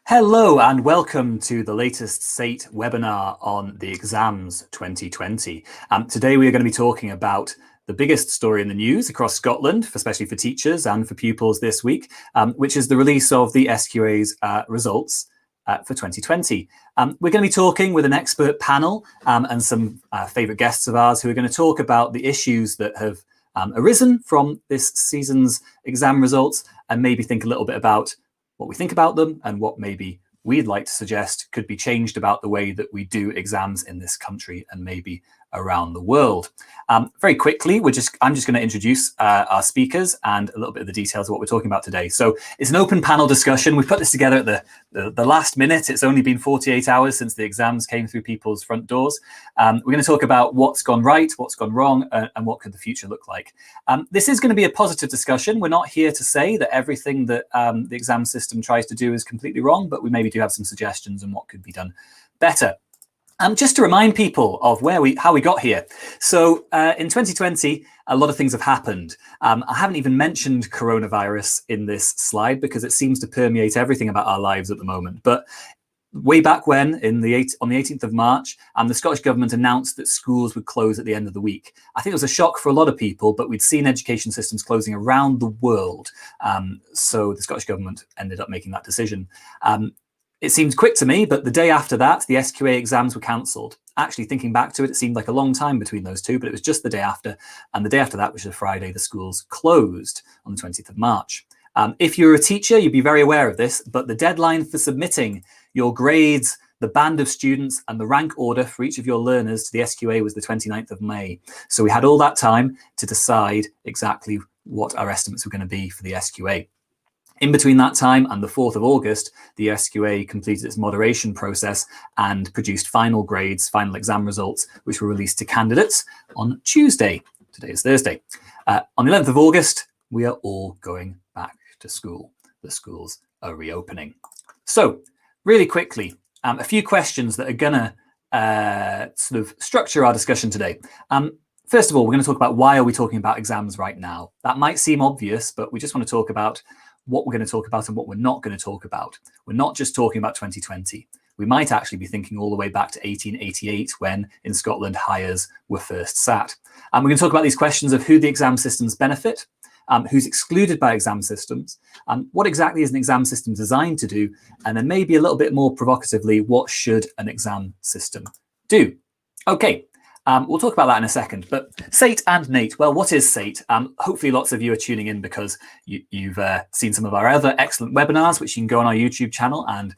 Hello and welcome to the latest SATE webinar on the exams 2020. Today we are going to be talking about the biggest story in the news across Scotland, especially for teachers and for pupils this week, which is the release of the SQA's results for 2020. We're going to be talking with an expert panel and some favourite guests of ours who are going to talk about the issues that have arisen from this season's exam results and maybe think a little bit about what we think about them and what maybe we'd like to suggest could be changed about the way that we do exams in this country and maybe around the world. Very quickly, I'm just going to introduce our speakers and a little bit of the details of what we're talking about today. So it's an open panel discussion. We put this together at the last minute. It's only been 48 hours since the exams came through people's front doors. We're going to talk about what's gone right, what's gone wrong, and what could the future look like. This is going to be a positive discussion. We're not here to say that everything that the exam system tries to do is completely wrong, but we maybe do have some suggestions on what could be done better. Just to remind people of how we got here. So in 2020, a lot of things have happened. I haven't even mentioned coronavirus in this slide because it seems to permeate everything about our lives at the moment. But way back when, on the 18th of March, the Scottish Government announced that schools would close at the end of the week. I think it was a shock for a lot of people, but we'd seen education systems closing around the world. So the Scottish Government ended up making that decision. It seemed quick to me, but the day after that, the SQA exams were cancelled. Actually, thinking back to it, it seemed like a long time between those two, but it was just the day after. And the day after that, which was a Friday, the schools closed on the 20th of March. If you're a teacher, you'd be very aware of this, but the deadline for submitting your grades, the band of students, and the rank order for each of your learners to the SQA was the 29th of May. So we had all that time to decide exactly what our estimates were going to be for the SQA. In between that time and the 4th of August, the SQA completed its moderation process and produced final grades, final exam results, which were released to candidates on Tuesday. Today is Thursday. On the 11th of August, we are all going back to school. The schools are reopening. So really quickly, a few questions that are going to sort of structure our discussion today. First of all, we're going to talk about why are we talking about exams right now? That might seem obvious, but we just want to talk about what we're going to talk about and what we're not going to talk about. We're not just talking about 2020. We might actually be thinking all the way back to 1888 when in Scotland hires were first sat. And we're going to talk about these questions of who the exam systems benefit, who's excluded by exam systems, what exactly is an exam system designed to do, and then maybe a little bit more provocatively, what should an exam system do? Okay. We'll talk about that in a second, but SATE and NATE. Well, what is SATE? Hopefully lots of you are tuning in because you've seen some of our other excellent webinars, which you can go on our YouTube channel and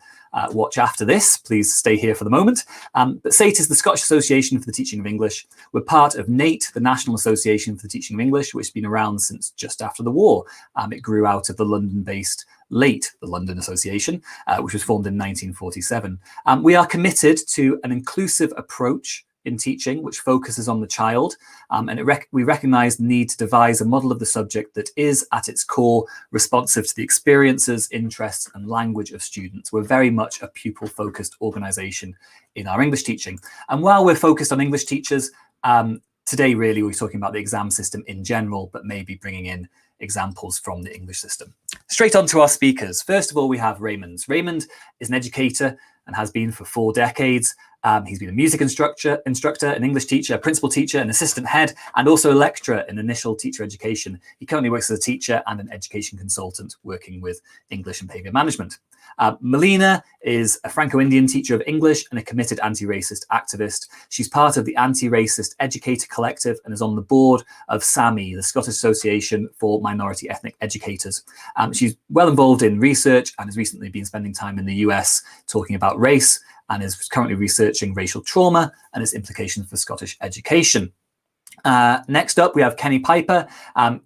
watch after this. Please stay here for the moment. But SATE is the Scottish Association for the Teaching of English. We're part of NATE, the National Association for the Teaching of English, which has been around since just after the war. It grew out of the London-based LATE, the London Association, which was formed in 1947. We are committed to an inclusive approach in teaching, which focuses on the child, and we recognise the need to devise a model of the subject that is, at its core, responsive to the experiences, interests and language of students. We're very much a pupil-focused organisation in our English teaching. And while we're focused on English teachers, today really we're talking about the exam system in general, but maybe bringing in examples from the English system. Straight on to our speakers. First of all, we have Raymond. Raymond is an educator and has been for 4 decades. He's been a music instructor, an English teacher, a principal teacher, an assistant head, and also a lecturer in initial teacher education. He currently works as a teacher and an education consultant working with English and behaviour management. Melina is a Franco-Indian teacher of English and a committed anti-racist activist. She's part of the Anti-Racist Educator Collective and is on the board of SAME, the Scottish Association for Minority Ethnic Educators. She's well involved in research and has recently been spending time in the US talking about race and is currently researching racial trauma and its implications for Scottish education. Next up, we have Kenny Piper.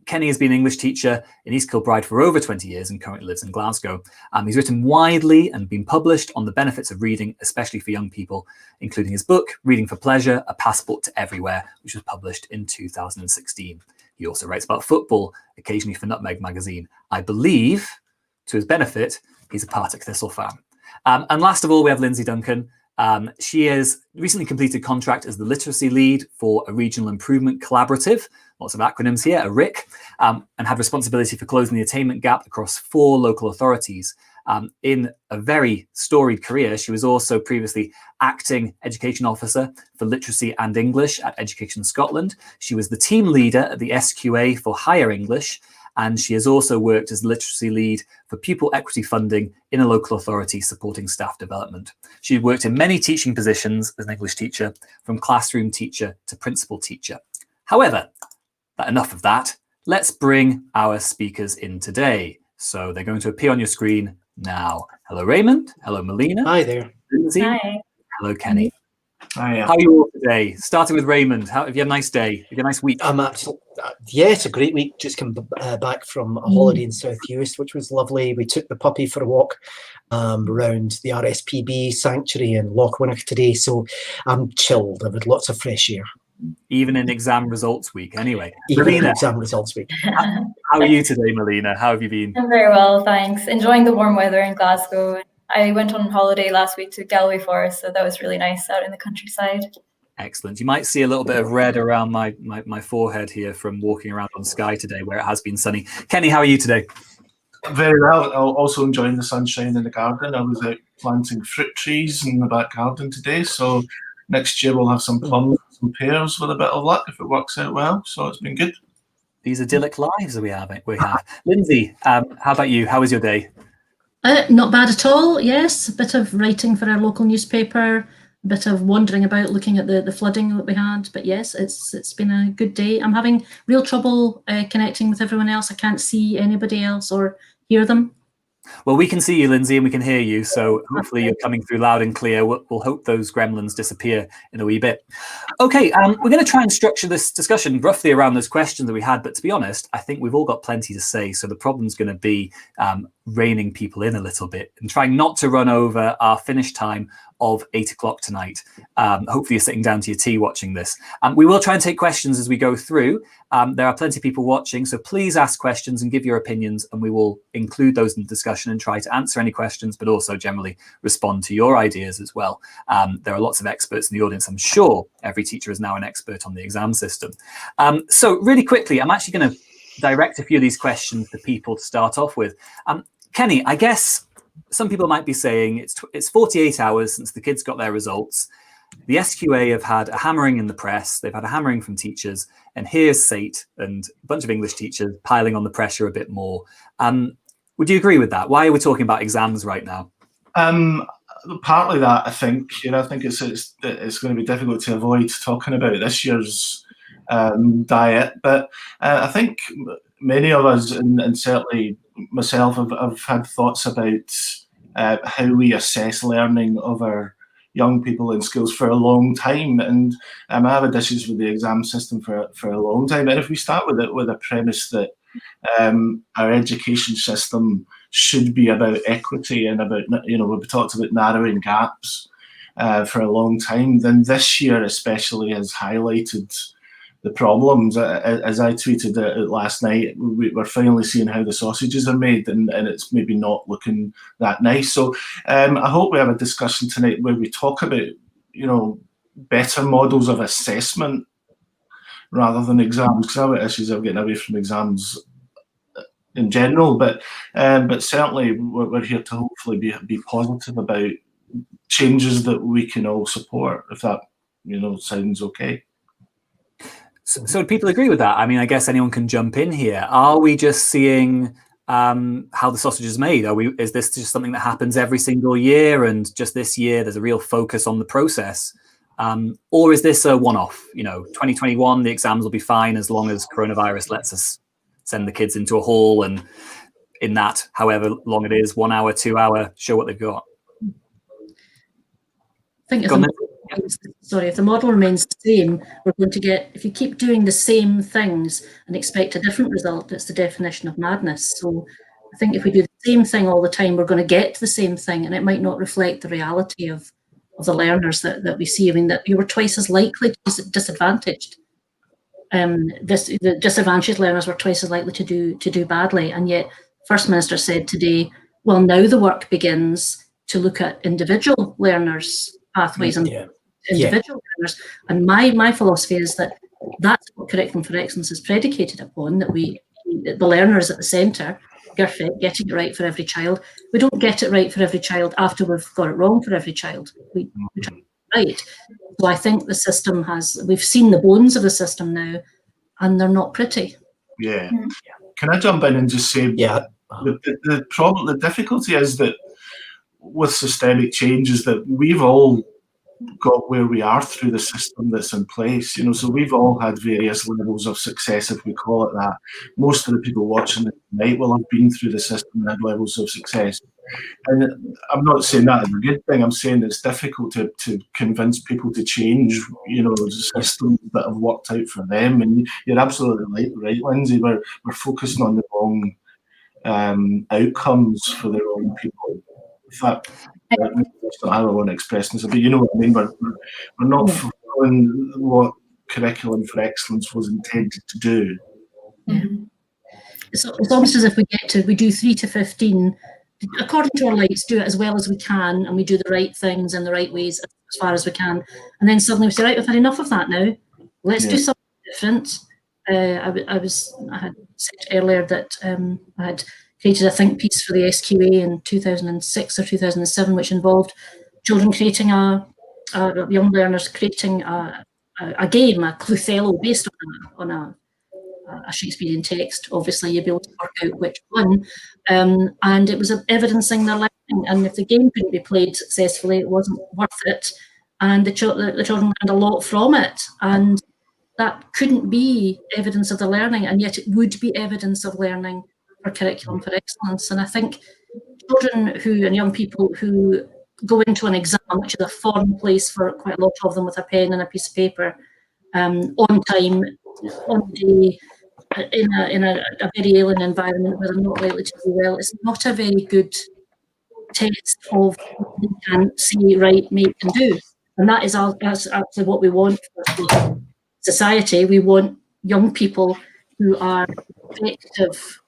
Kenny has been an English teacher in East Kilbride for over 20 years and currently lives in Glasgow. He's written widely and been published on the benefits of reading, especially for young people, including his book, Reading for Pleasure, A Passport to Everywhere, which was published in 2016. He also writes about football, occasionally for Nutmeg magazine. I believe, to his benefit, he's a Partick Thistle fan. And last of all, we have Lindsay Duncan. She has recently completed contract as the literacy lead for a regional improvement collaborative, lots of acronyms here, a RIC, and had responsibility for closing the attainment gap across 4 local authorities. In a very storied career, she was also previously acting education officer for literacy and English at Education Scotland. She was the team leader at the SQA for Higher English, and she has also worked as literacy lead for pupil equity funding in a local authority supporting staff development. She worked in many teaching positions as an English teacher, from classroom teacher to principal teacher. However, enough of that. Let's bring our speakers in today. So they're going to appear on your screen now. Hello, Raymond. Hello, Melina. Hi there. Lindsay. Hi. Hello, Kenny. Hi. How are you all today? Starting with Raymond. Have you had a nice day? Have you had a nice week? Yeah, it's a great week. Just come back from a holiday in South Uist, which was lovely. We took the puppy for a walk around the RSPB sanctuary in Loch Winnoch today, so I'm chilled. I've had lots of fresh air. Even in exam results week, anyway. Even in Melina, exam results week. how are you today, Melina? How have you been? I'm very well, thanks. Enjoying the warm weather in Glasgow. I went on holiday last week to Galway Forest, so that was really nice out in the countryside. Excellent. You might see a little bit of red around my forehead here from walking around on Skye today, where it has been sunny. Kenny, how are you today? Very well. I'm also enjoying the sunshine in the garden. I was out planting fruit trees in the back garden today, so next year we'll have some plums, some pears with a bit of luck if it works out well. So it's been good. These idyllic lives that we have. Lindsay, how about you? How was your day? Not bad at all, yes. A bit of writing for our local newspaper, a bit of wandering about looking at the flooding that we had. But yes, it's been a good day. I'm having real trouble connecting with everyone else. I can't see anybody else or hear them. Well, we can see you, Lindsay, and we can hear you. So hopefully you're coming through loud and clear. We'll hope those gremlins disappear in a wee bit. Okay, we're going to try and structure this discussion roughly around those questions that we had. But to be honest, I think we've all got plenty to say. So the problem's going to be reining people in a little bit and trying not to run over our finish time of 8 o'clock tonight. Hopefully you're sitting down to your tea watching this. We will try and take questions as we go through. There are plenty of people watching, so please ask questions and give your opinions, and we will include those in the discussion and try to answer any questions, but also generally respond to your ideas as well. There are lots of experts in the audience. I'm sure every teacher is now an expert on the exam system. So really quickly, I'm actually going to direct a few of these questions to people to start off with. Kenny, I guess some people might be saying it's 48 hours since the kids got their results. The SQA have had a hammering in the press. They've had a hammering from teachers. And here's SATE and a bunch of English teachers piling on the pressure a bit more. Would you agree with that? Why are we talking about exams right now? Partly that, I think. I think it's going to be difficult to avoid talking about this year's diet. But I think many of us, and certainly myself, have had thoughts about how we assess learning of our young people in schools for a long time, and I've had issues with the exam system for a long time. And if we start with a premise that our education system should be about equity and about, we've talked about narrowing gaps for a long time, then this year especially has highlighted the problems. As I tweeted last night, we're finally seeing how the sausages are made, and it's maybe not looking that nice. So I hope we have a discussion tonight where we talk about, better models of assessment rather than exams, because I have issues of getting away from exams in general. But certainly we're here to hopefully be positive about changes that we can all support, if that sounds okay. So do people agree with that? I mean, I guess anyone can jump in here. Are we just seeing how the sausage is made? Is this just something that happens every single year, and just this year there's a real focus on the process? Or is this a one-off? 2021, the exams will be fine as long as coronavirus lets us send the kids into a hall, and in that, however long it is, 1 hour, 2 hour, show what they've got. I think if the model remains the same, we're going to get, if you keep doing the same things and expect a different result, it's the definition of madness. So I think if we do the same thing all the time, we're going to get to the same thing, and it might not reflect the reality of the learners that we see. I mean, that you were twice as likely to be disadvantaged. The disadvantaged learners were twice as likely to do badly, and yet First Minister said today, well, now the work begins to look at individual learners' pathways and individual learners. And my philosophy is that's what Curriculum for Excellence is predicated upon, that the learner is at the centre, perfect, getting it right for every child. We don't get it right for every child after we've got it wrong for every child. We try to get it right. So I think the system we've seen the bones of the system now, and they're not pretty. Yeah. Can I jump in and just say, the problem, the difficulty is that with systemic change is that we've all got where we are through the system that's in place, so we've all had various levels of success, if we call it that. Most of the people watching it tonight will have been through the system and had levels of success. And I'm not saying that is a good thing. I'm saying it's difficult to convince people to change, systems that have worked out for them. And you're absolutely right, Lindsay. We're focusing on the wrong outcomes for the wrong people. In fact, that's not how I want to express this, but you know what I mean. We're not fulfilling what Curriculum for Excellence was intended to do. Yeah. It's almost as if we do 3 to 15, according to our lights, do it as well as we can, and we do the right things in the right ways as far as we can. And then suddenly we say, right, we've had enough of that now. Let's do something different. I had said earlier that I had created a think piece for the SQA in 2006 or 2007, which involved children creating young learners creating a game, a Cluthello, based on a Shakespearean text. Obviously, you'll be able to work out which one. And it was evidencing their learning. And if the game couldn't be played successfully, it wasn't worth it. And the children learned a lot from it. And that couldn't be evidence of the learning, and yet it would be evidence of learning for Curriculum for Excellence. And I think children and young people who go into an exam, which is a foreign place for quite a lot of them, with a pen and a piece of paper, on time, on the day, in a very alien environment where they're not likely to do well, it's not a very good test of what they can see, write, make and do. And that's actually what we want for society. We want young people who are effective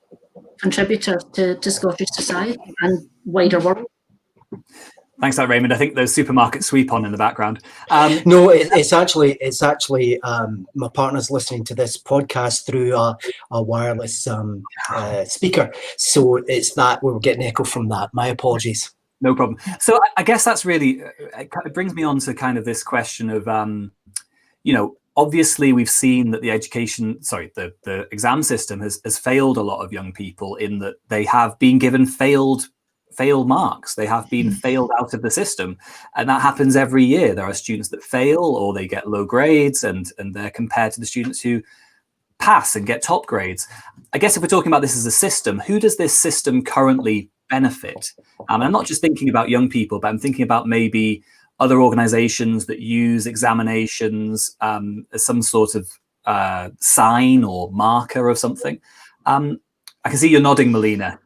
contributors to Scottish society and wider world. Thanks, that Raymond. I think there's supermarket sweep on in the background. No, it's actually my partner's listening to this podcast through a wireless speaker, so it's that we're getting echo from that. My apologies. No problem. So I guess that's really, it brings me on to kind of this question of, obviously we've seen that the exam system has failed a lot of young people in that they have been given failed marks. They have been failed out of the system, and that happens every year. There are students that fail or they get low grades, and they're compared to the students who pass and get top grades. I guess if we're talking about this as a system, who does this system currently benefit? I'm not just thinking about young people, but I'm thinking about maybe other organizations that use examinations as some sort of sign or marker of something. I can see you're nodding, Melina.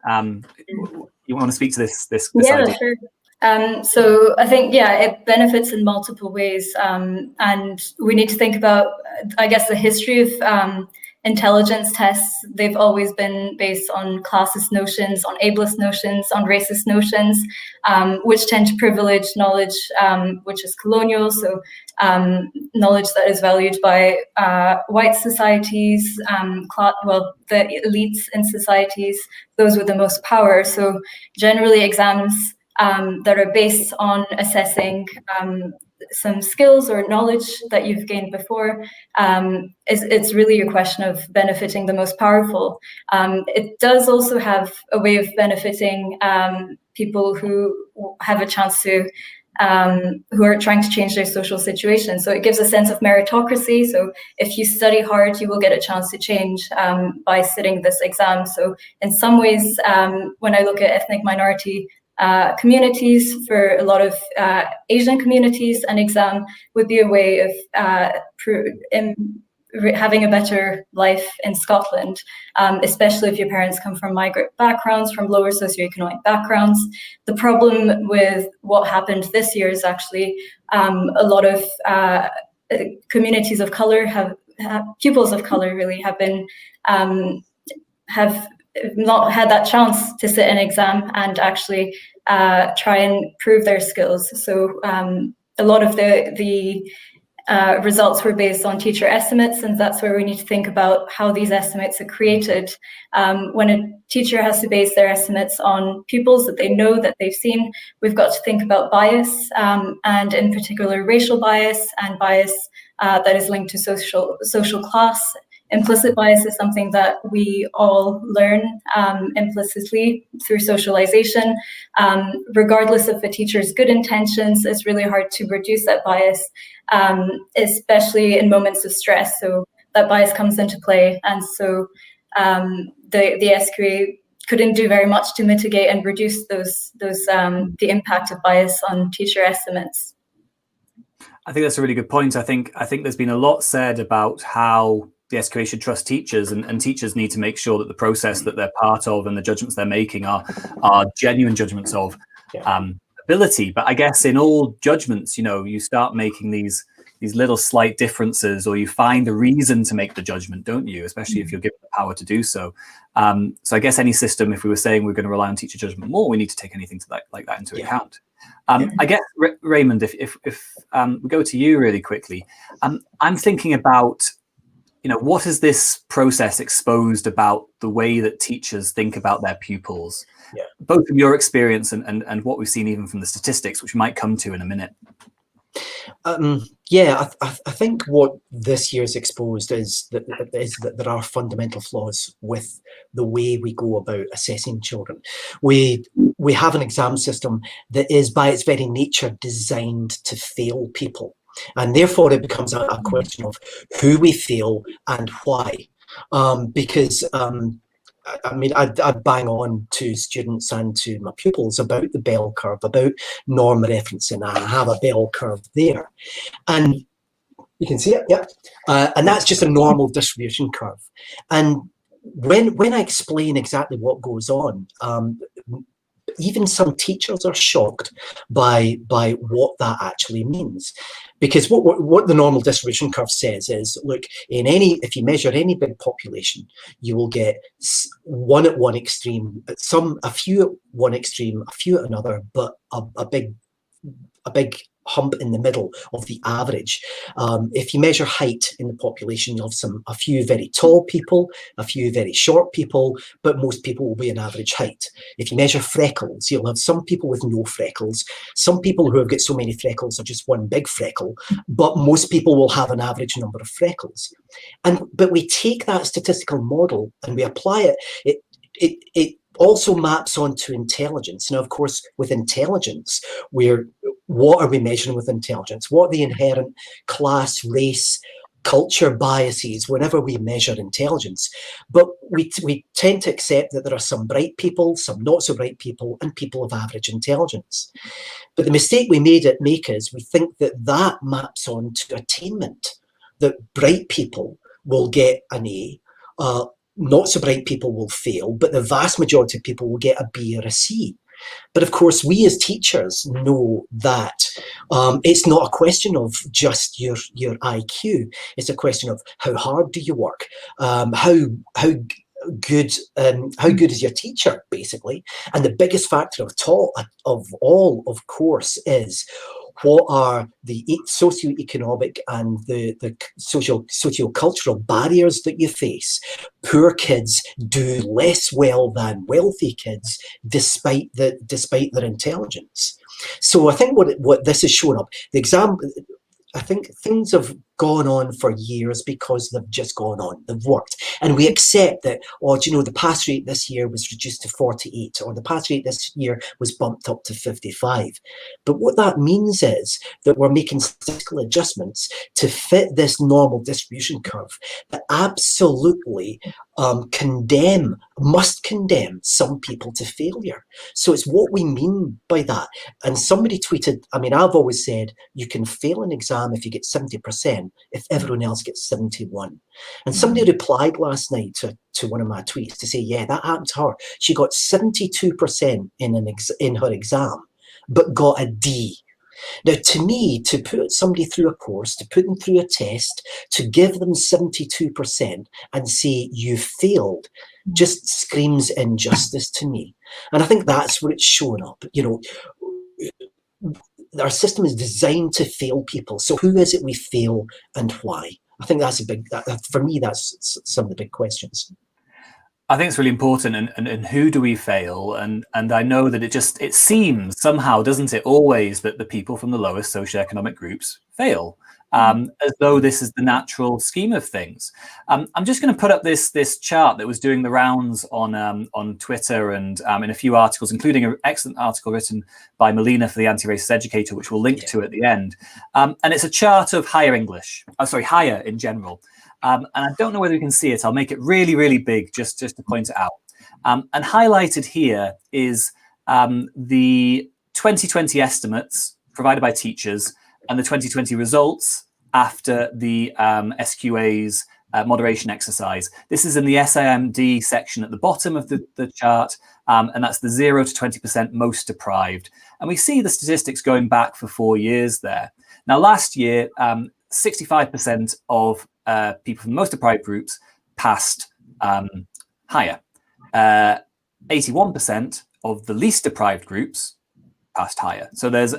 You want to speak to this yeah, idea? Sure. So I think, it benefits in multiple ways. And we need to think about, I guess, the history of intelligence tests. They've always been based on classist notions, on ableist notions, on racist notions, which tend to privilege knowledge which is colonial. So knowledge that is valued by white societies, the elites in societies, those with the most power. So generally exams that are based on assessing some skills or knowledge that you've gained before, it's really a question of benefiting the most powerful. It does also have a way of benefiting people who have a chance to, who are trying to change their social situation. So it gives a sense of meritocracy. So if you study hard, you will get a chance to change by sitting this exam. So in some ways, when I look at ethnic minority communities, for a lot of Asian communities, an exam would be a way of having a better life in Scotland, especially if your parents come from migrant backgrounds, from lower socioeconomic backgrounds. The problem with what happened this year is actually a lot of communities of color pupils of color really have been have not had that chance to sit an exam and actually try and prove their skills. So a lot of the results were based on teacher estimates, and that's where we need to think about how these estimates are created. When a teacher has to base their estimates on pupils that they know, that they've seen, we've got to think about bias, and in particular racial bias and bias that is linked to social class. Implicit bias is something that we all learn implicitly through socialization. Regardless of the teacher's good intentions, it's really hard to reduce that bias, especially in moments of stress. So that bias comes into play. And so the SQA couldn't do very much to mitigate and reduce the impact of bias on teacher estimates. I think that's a really good point. I think there's been a lot said about how the SQA should trust teachers, and teachers need to make sure that the process that they're part of and the judgments they're making are genuine judgments of ability. But I guess in all judgments, you start making these little slight differences, or you find a reason to make the judgment, don't you? Especially if you're given the power to do so. So I guess any system, if we were saying we're going to rely on teacher judgment more, we need to take anything like that into account. I guess, Raymond, if we go to you really quickly, I'm thinking about, what has this process exposed about the way that teachers think about their pupils, both from your experience and what we've seen even from the statistics, which we might come to in a minute? I think what this year's exposed is that there are fundamental flaws with the way we go about assessing children. We have an exam system that is by its very nature designed to fail people. And therefore it becomes a question of who we fail and why. Because I bang on to students and to my pupils about the bell curve, about norm referencing. I have a bell curve there. And you can see it, and that's just a normal distribution curve. And when I explain exactly what goes on, even some teachers are shocked by what that actually means. Because what the normal distribution curve says is, look, if you measure any big population, you will get one at one extreme, a few at one extreme, a few at another, but a big hump in the middle of the average. If you measure height in the population, you'll have a few very tall people, a few very short people, but most people will be an average height. If you measure freckles, you'll have some people with no freckles. Some people who have got so many freckles are just one big freckle, but most people will have an average number of freckles. But we take that statistical model and we apply it. It also maps onto intelligence. Now, of course, with intelligence, what are we measuring with intelligence? What are the inherent class, race, culture biases whenever we measure intelligence? But we tend to accept that there are some bright people, some not so bright people, and people of average intelligence. But the mistake we make is we think that maps onto attainment, that bright people will get an A, not so bright people will fail, but the vast majority of people will get a B or a C. But of course, we as teachers know that it's not a question of just your IQ. It's a question of how hard do you work, how good is your teacher, basically. And the biggest factor of all, of course, is what are the socio-economic and the socio-cultural barriers that you face. Poor kids do less well than wealthy kids, despite their intelligence. So I think what this has shown up, the exam, I think things have gone on for years because they've just gone on, they've worked. And we accept that, the pass rate this year was reduced to 48, or the pass rate this year was bumped up to 55. But what that means is that we're making statistical adjustments to fit this normal distribution curve that absolutely must condemn some people to failure. So it's what we mean by that. And somebody tweeted, I've always said you can fail an exam if you get 70%, if everyone else gets 71. And somebody replied last night to one of my tweets to say, yeah, that happened to her. She got 72% in her exam, but got a D. Now, to me, to put somebody through a course, to put them through a test, to give them 72% and say you failed, just screams injustice to me. And I think that's where it's shown up. our system is designed to fail people. So who is it we fail and why? I think that's a big, for me, that's some of the big questions. I think it's really important, and who do we fail? And I know that it seems somehow, doesn't it, always that the people from the lowest socioeconomic groups fail, as though this is the natural scheme of things. I'm just going to put up this chart that was doing the rounds on Twitter and in a few articles, including an excellent article written by Melina for the Anti-Racist Educator, which we'll link to at the end. And it's a chart of higher English, higher in general. And I don't know whether you can see it. I'll make it really, really big just to point it out. And highlighted here is the 2020 estimates provided by teachers and the 2020 results after the SQA's moderation exercise. This is in the SIMD section at the bottom of the chart, and that's the 0 to 20% most deprived. And we see the statistics going back for 4 years there. Now, last year, 65% of people from the most deprived groups passed higher. 81% of the least deprived groups passed higher. So there's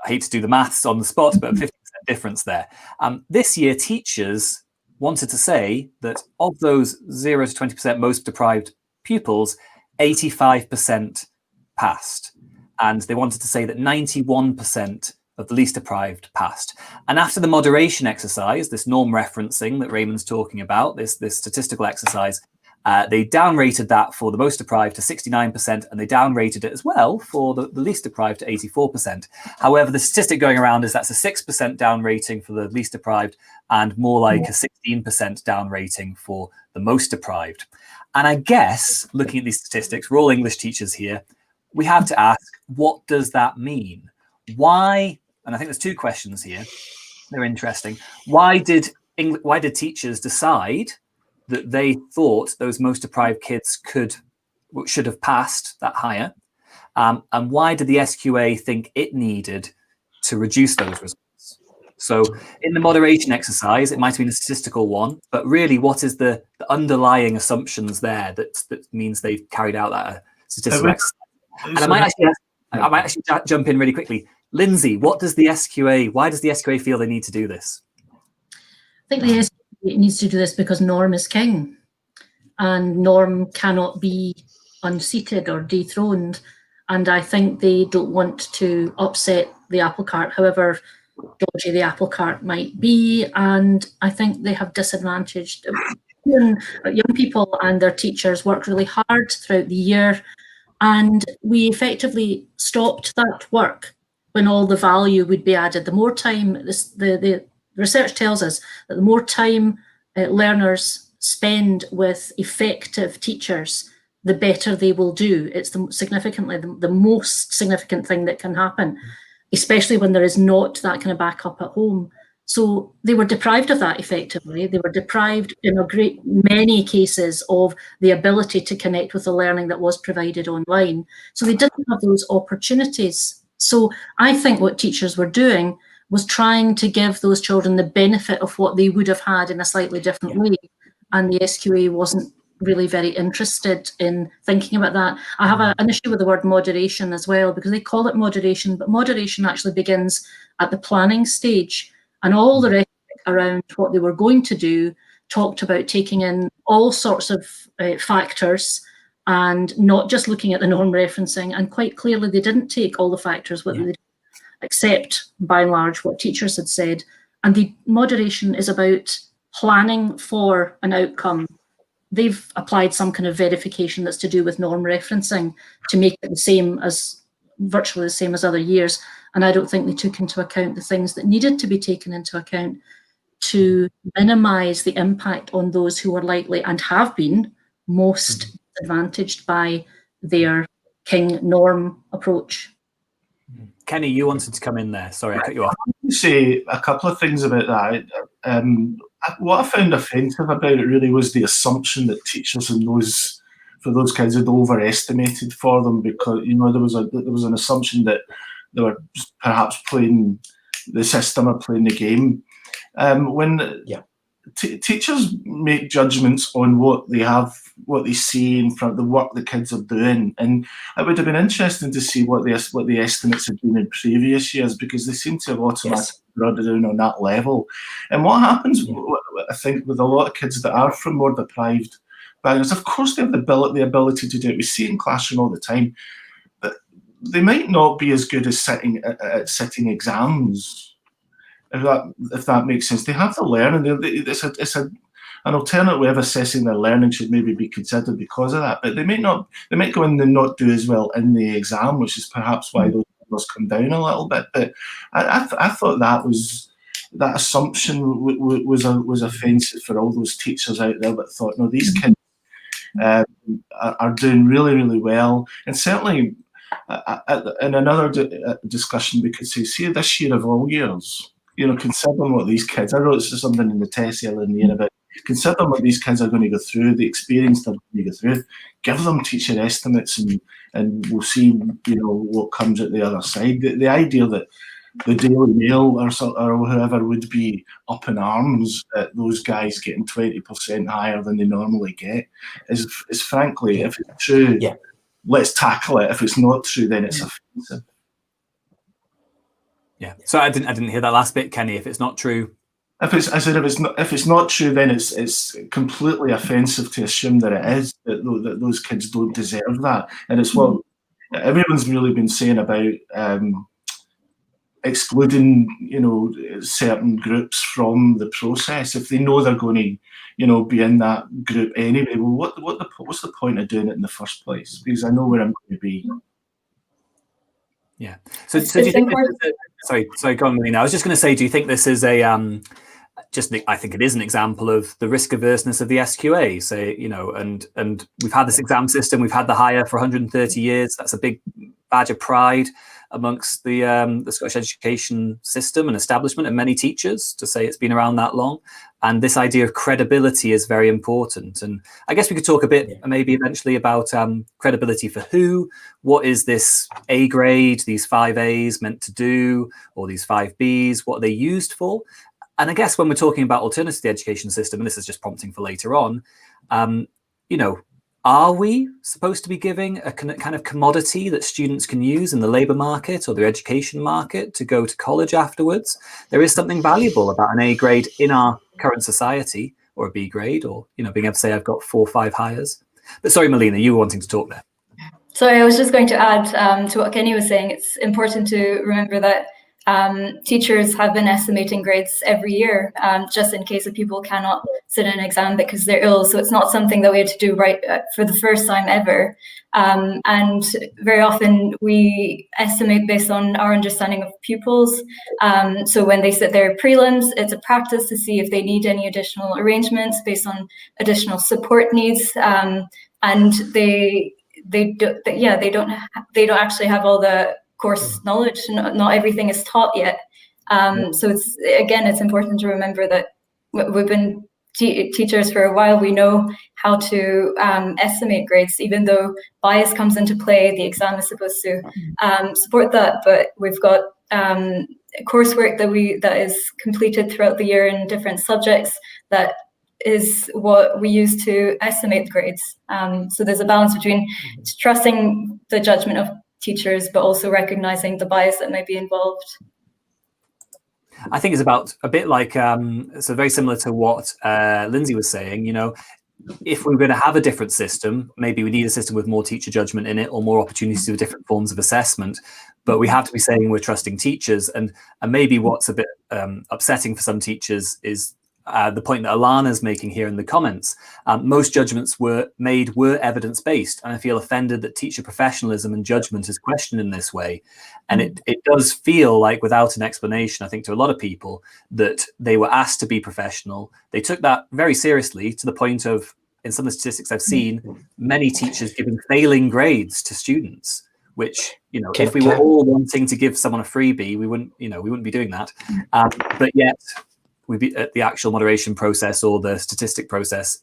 I hate to do the maths on the spot, but 50% difference there. This year, teachers wanted to say that of those 0 to 20% most deprived pupils, 85% passed. And they wanted to say that 91% of the least deprived passed. And after the moderation exercise, this norm referencing that Raymond's talking about, this statistical exercise, they downrated that for the most deprived to 69%, and they downrated it as well for the least deprived to 84%. However, the statistic going around is that's a 6% down rating for the least deprived and more like a 16% down rating for the most deprived. And I guess, looking at these statistics, we're all English teachers here, we have to ask, what does that mean? Why? And I think there's two questions here. They're interesting. Why did teachers decide that they thought those most deprived kids should have passed that higher? And why did the SQA think it needed to reduce those results? So in the moderation exercise, it might have been a statistical one, but really what is the underlying assumptions there that means they've carried out that statistical exercise? And I might actually jump in really quickly. Lindsay, why does the SQA feel they need to do this? I think the SQA needs to do this because norm is king, and norm cannot be unseated or dethroned. And I think they don't want to upset the apple cart, however dodgy the apple cart might be. And I think they have disadvantaged young people, and their teachers work really hard throughout the year. And we effectively stopped that work when all the value would be added. The more time, the research tells us that the more time learners spend with effective teachers, the better they will do. It's the most significant thing that can happen, especially when there is not that kind of backup at home. So they were deprived of that effectively. They were deprived in a great many cases of the ability to connect with the learning that was provided online. So they didn't have those opportunities. So I think what teachers were doing was trying to give those children the benefit of what they would have had in a slightly different way. And the SQA wasn't really very interested in thinking about that. I have an issue with the word moderation as well, because they call it moderation, but moderation actually begins at the planning stage. And all the rhetoric around what they were going to do talked about taking in all sorts of factors and not just looking at the norm referencing. And quite clearly, they didn't take all the factors, what they accept by and large what teachers had said. And the moderation is about planning for an outcome. They've applied some kind of verification that's to do with norm referencing to make it virtually the same as other years. And I don't think they took into account the things that needed to be taken into account to minimise the impact on those who are likely and have been most advantaged by their king norm approach. Kenny, you wanted to come in there. Sorry, I cut you off. I want to say a couple of things about that. What I found offensive about it really was the assumption that teachers for those kids had overestimated for them, because there was an assumption that they were perhaps playing the system or playing the game. teachers make judgments on what they have, what they see in front of the work the kids are doing, and it would have been interesting to see what the estimates had been in previous years, because they seem to have automatically brought it down on that level. And what happens, I think, with a lot of kids that are from more deprived backgrounds, of course they have the ability to do it. We see it in classroom all the time, but they might not be as good as sitting exams. If that makes sense, they have to learn, and it's an alternate way of assessing their learning should maybe be considered because of that. But they might go in and not do as well in the exam, which is perhaps why those numbers come down a little bit. But I thought that assumption was offensive for all those teachers out there that thought, no, these kids are doing really, really well. And certainly in another discussion, we could say, see, this year of all years, considering what these kids, I wrote something in the test earlier in the year about, considering what these kids are going to go through, the experience they're going to go through, give them teacher estimates, and we'll see, what comes at the other side. The idea that the Daily Mail or whoever would be up in arms at those guys getting 20% higher than they normally get is frankly, if it's true, let's tackle it. If it's not true, then it's offensive. Yeah. So I didn't hear that last bit, Kenny. If it's not true, if it's not true, then it's completely offensive to assume that it is, that those kids don't deserve that. And it's what everyone's really been saying about excluding, certain groups from the process if they know they're going to, be in that group anyway. Well, what's the point of doing it in the first place? Because I know where I'm going to be. Yeah. So do you think? Sorry, go on, Melina. I was just going to say, do you think this is I think it is an example of the risk averseness of the SQA. So, and we've had this exam system, we've had the higher for 130 years. That's a big badge of pride amongst the Scottish education system and establishment and many teachers to say it's been around that long. And this idea of credibility is very important. And I guess we could talk a bit maybe eventually about credibility for who. What is this A grade, these 5 A's meant to do, or these 5 B's, what are they used for? And I guess when we're talking about alternatives to the education system, and this is just prompting for later on, are we supposed to be giving a kind of commodity that students can use in the labour market or the education market to go to college afterwards? There is something valuable about an A grade in our current society, or a B grade, or being able to say I've got 4 or 5 hires. But sorry, Melina, you were wanting to talk there. Sorry, I was just going to add to what Kenny was saying. It's important to remember that teachers have been estimating grades every year, just in case that people cannot sit in an exam because they're ill. So it's not something that we had to do right for the first time ever. And very often we estimate based on our understanding of pupils. So when they sit their prelims, it's a practice to see if they need any additional arrangements based on additional support needs. And they don't actually have all the course knowledge. Not everything is taught yet. So it's important to remember that we've been teachers for a while. We know how to estimate grades, even though bias comes into play. The exam is supposed to support that, but we've got coursework that is completed throughout the year in different subjects that is what we use to estimate grades. So there's a balance between trusting the judgment of teachers, but also recognizing the bias that might be involved. I think it's about a bit like, so very similar to what Lindsay was saying, if we're going to have a different system, maybe we need a system with more teacher judgment in it or more opportunities for different forms of assessment, but we have to be saying we're trusting teachers. And maybe what's a bit upsetting for some teachers is the point that Alana's making here in the comments. Most judgments were evidence-based, and I feel offended that teacher professionalism and judgment is questioned in this way. And it does feel like, without an explanation, I think to a lot of people, that they were asked to be professional. They took that very seriously, to the point of, in some of the statistics I've seen, many teachers giving failing grades to students, which, if we were all wanting to give someone a freebie, we wouldn't be doing that. But yet, we'd be at the actual moderation process or the statistic process,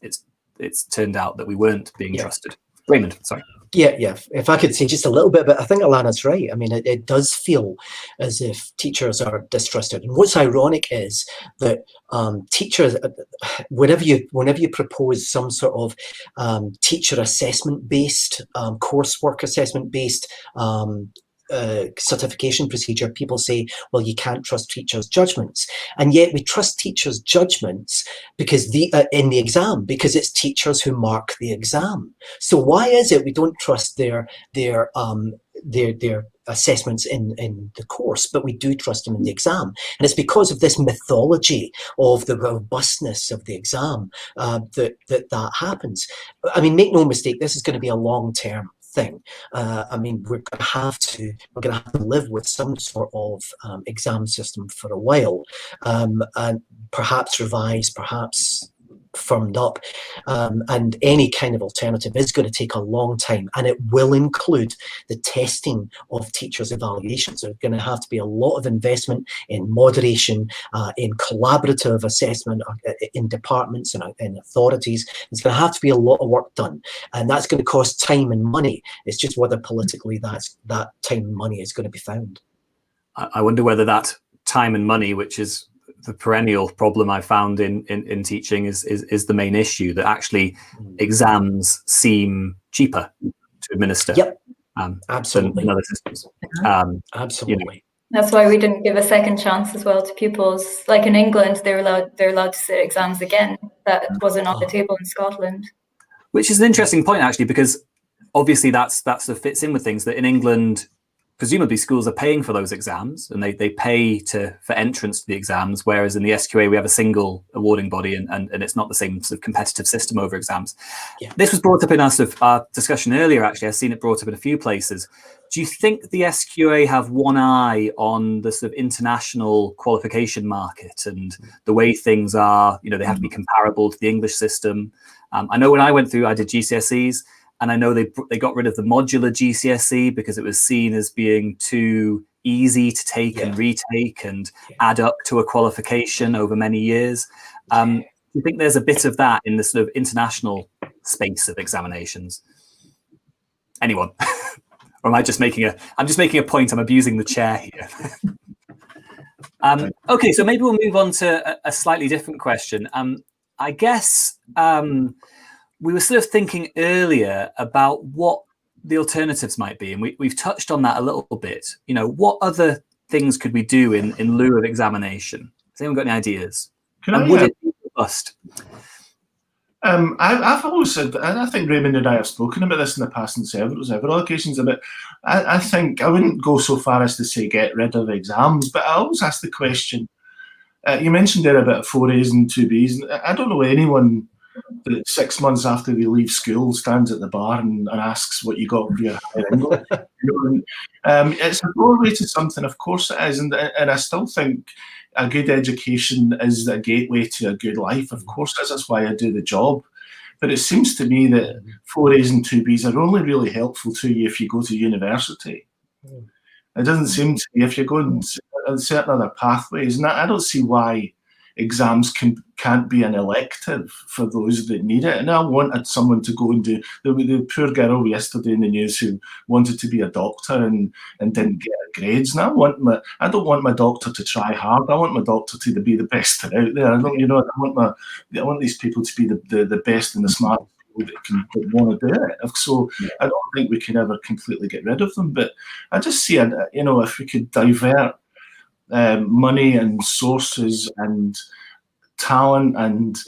it's turned out that we weren't being trusted. Raymond, sorry. Yeah. If I could say just a little bit, but I think Alana's right. I mean, it does feel as if teachers are distrusted. And what's ironic is that teachers, whenever you propose some sort of teacher assessment-based, coursework assessment-based certification procedure, people say, well, you can't trust teachers' judgments. And yet we trust teachers' judgments because in the exam, because it's teachers who mark the exam. So why is it we don't trust their assessments in the course, but we do trust them in the exam? And it's because of this mythology of the robustness of the exam that happens. I mean, make no mistake, this is going to be a long-term thing. I mean, we're going to have to live with some sort of exam system for a while, and perhaps revise, perhaps firmed up, and any kind of alternative is going to take a long time, and it will include the testing of teachers' evaluations. There's going to have to be a lot of investment in moderation, in collaborative assessment, in departments and in authorities. There's going to have to be a lot of work done, and that's going to cost time and money. It's just whether politically that time and money is going to be found. I wonder whether that time and money, which is the perennial problem I found in teaching, is the main issue, that actually exams seem cheaper to administer. Yep. Absolutely. Than other systems. Absolutely. That's why we didn't give a second chance as well to pupils. Like in England, they're allowed to sit exams again. That wasn't on the table in Scotland. Which is an interesting point, actually, because obviously that sort of fits in with things that in England, presumably schools are paying for those exams, and they pay for entrance to the exams, whereas in the SQA we have a single awarding body, and it's not the same sort of competitive system over exams. Yeah. This was brought up in our discussion earlier, actually. I've seen it brought up in a few places. Do you think the SQA have one eye on the sort of international qualification market and the way things are, they have to be comparable to the English system? I know when I went through, I did GCSEs, and I know they got rid of the modular GCSE because it was seen as being too easy to take and retake and add up to a qualification over many years. Do you think there's a bit of that in the sort of international space of examinations? Anyone? Or am I just making a point? I'm abusing the chair here. Okay, so maybe we'll move on to a slightly different question. I guess we were sort of thinking earlier about what the alternatives might be, and we've touched on that a little bit. What other things could we do in lieu of examination? Has anyone got any ideas? Would it be robust? I've always said, and I think Raymond and I have spoken about this in the past on several occasions, but I think I wouldn't go so far as to say get rid of exams, but I always ask the question, you mentioned there about 4As and 2Bs, and I don't know anyone that 6 months after they leave school stands at the bar and asks what you got for your higher English. It's a doorway to something, of course it is, and I still think a good education is a gateway to a good life. Of course that's why I do the job. But it seems to me that 4As and 2Bs are only really helpful to you if you go to university. It doesn't seem to be if you're going on certain other pathways, and I don't see why exams can't be an elective for those that need it. And I wanted someone to go and do the poor girl yesterday in the news who wanted to be a doctor and didn't get her grades. And I don't want my doctor to try hard. I want my doctor to be the best out there. I want these people to be the best and the smartest people that want to do it. So I don't think we can ever completely get rid of them. But I just see, if we could divert money and sources and talent and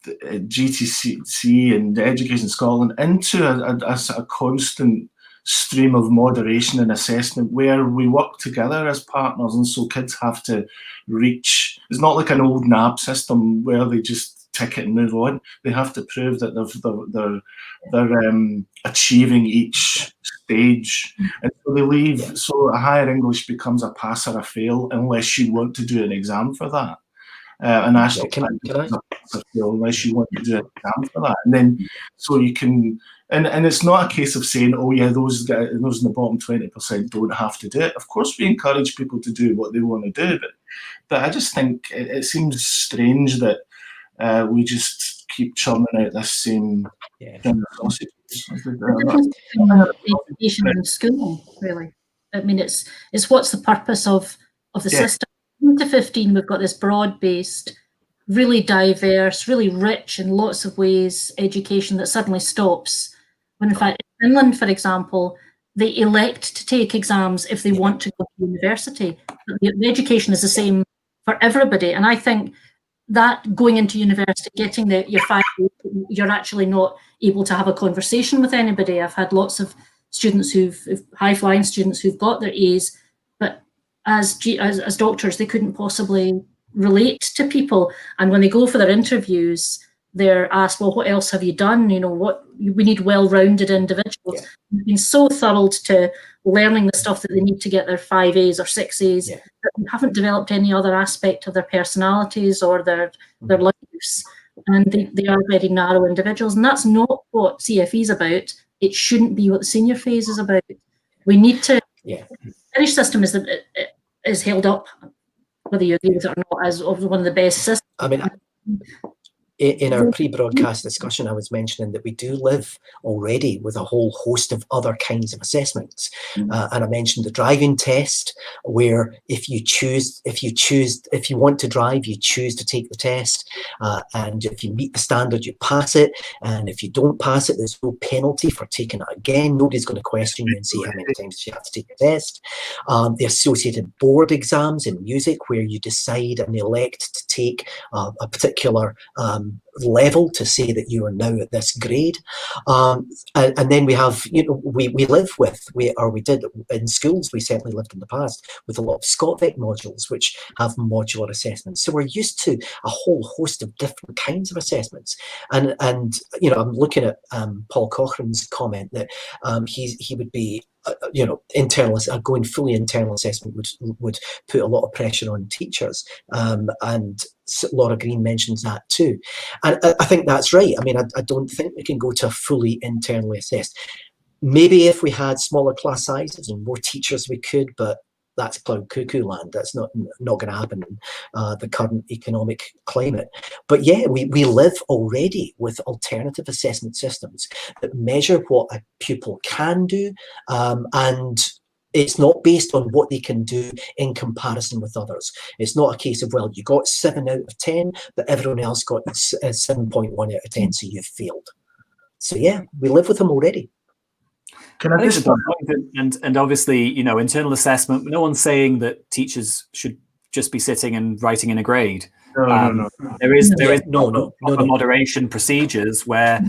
GTC and Education Scotland into a constant stream of moderation and assessment where we work together as partners, and so kids have to reach. It's not like an old NAB system where they just tick it and move on. They have to prove that they're achieving each stage, and so they leave. So a higher English becomes a pass or a fail unless you want to do an exam for that. And actually, unless you want to do an exam for that, and then so you can. And it's not a case of saying, oh yeah, those in the bottom 20% don't have to do it. Of course, we encourage people to do what they want to do, but I just think it seems strange that we just keep churning out this same kind of sausage. Education and schooling, really. I mean, it's what's the purpose of the system. 1 to 15, we've got this broad-based, really diverse, really rich in lots of ways education that suddenly stops. When in fact, in Finland, for example, they elect to take exams if they want to go to university. The education is the same for everybody. And I think that going into university, getting your 5 years, you're actually not able to have a conversation with anybody. I've had lots of students high-flying students who've got their A's, but as doctors, they couldn't possibly relate to people. And when they go for their interviews, they're asked, well, what else have you done? You know, we need well-rounded individuals. They've been so thrilled to learning the stuff that they need to get their 5 A's or 6 A's, that they haven't developed any other aspect of their personalities or their lives. And they are very narrow individuals. And that's not what CFE is about. It shouldn't be what the senior phase is about. We need to, the Finnish system is held up, whether you agree with it or not, as one of the best systems. I mean, in our pre-broadcast discussion, I was mentioning that we do live already with a whole host of other kinds of assessments. And I mentioned the driving test, where if you want to drive, you choose to take the test. And if you meet the standard, you pass it. And if you don't pass it, there's no penalty for taking it again. Nobody's going to question you and say how many times you have to take the test. The associated board exams in music, where you decide and elect to take a particular level to say that you are now at this grade, and then we have, we live with, we did in schools, we certainly lived in the past with a lot of ScotVec modules which have modular assessments. So we're used to a whole host of different kinds of assessments, and I'm looking at Paul Cochrane's comment that he would be going fully internal assessment would put a lot of pressure on teachers, and Laura Green mentions that too, and I think that's right. I mean, I don't think we can go to a fully internally assessed. Maybe if we had smaller class sizes and more teachers, we could, but that's cloud cuckoo land. That's not going to happen in the current economic climate. But yeah, we live already with alternative assessment systems that measure what a pupil can do, and it's not based on what they can do in comparison with others. It's not a case of, well, you got 7 out of 10, but everyone else got 7.1 out of 10, so you've failed. So yeah, we live with them already. Can I just and obviously, internal assessment, no one's saying that teachers should just be sitting and writing in a grade. No. There is moderation procedures where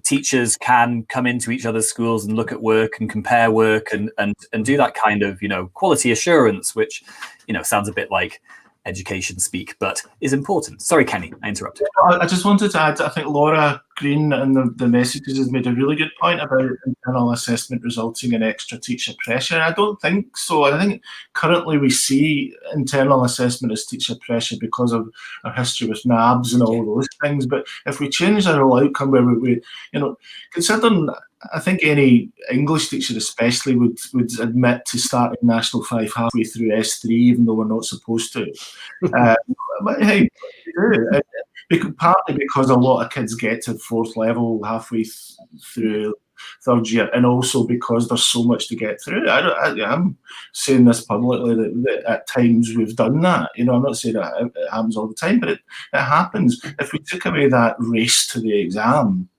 teachers can come into each other's schools and look at work and compare work and do that kind of, quality assurance, which, sounds a bit like education speak, but is important. Sorry, Kenny, I interrupted. I just wanted to add, I think Laura Green and the messages has made a really good point about internal assessment resulting in extra teacher pressure. I don't think so. I think currently we see internal assessment as teacher pressure because of our history with NABs and all those things. But if we change our whole outcome where we considering, I think any English teacher especially would admit to starting National 5 halfway through S3, even though we're not supposed to. But hey, partly because a lot of kids get to 4th level halfway through 3rd year, and also because there's so much to get through. I'm saying this publicly that at times we've done that. I'm not saying that it happens all the time, but it happens. If we took away that race to the exam,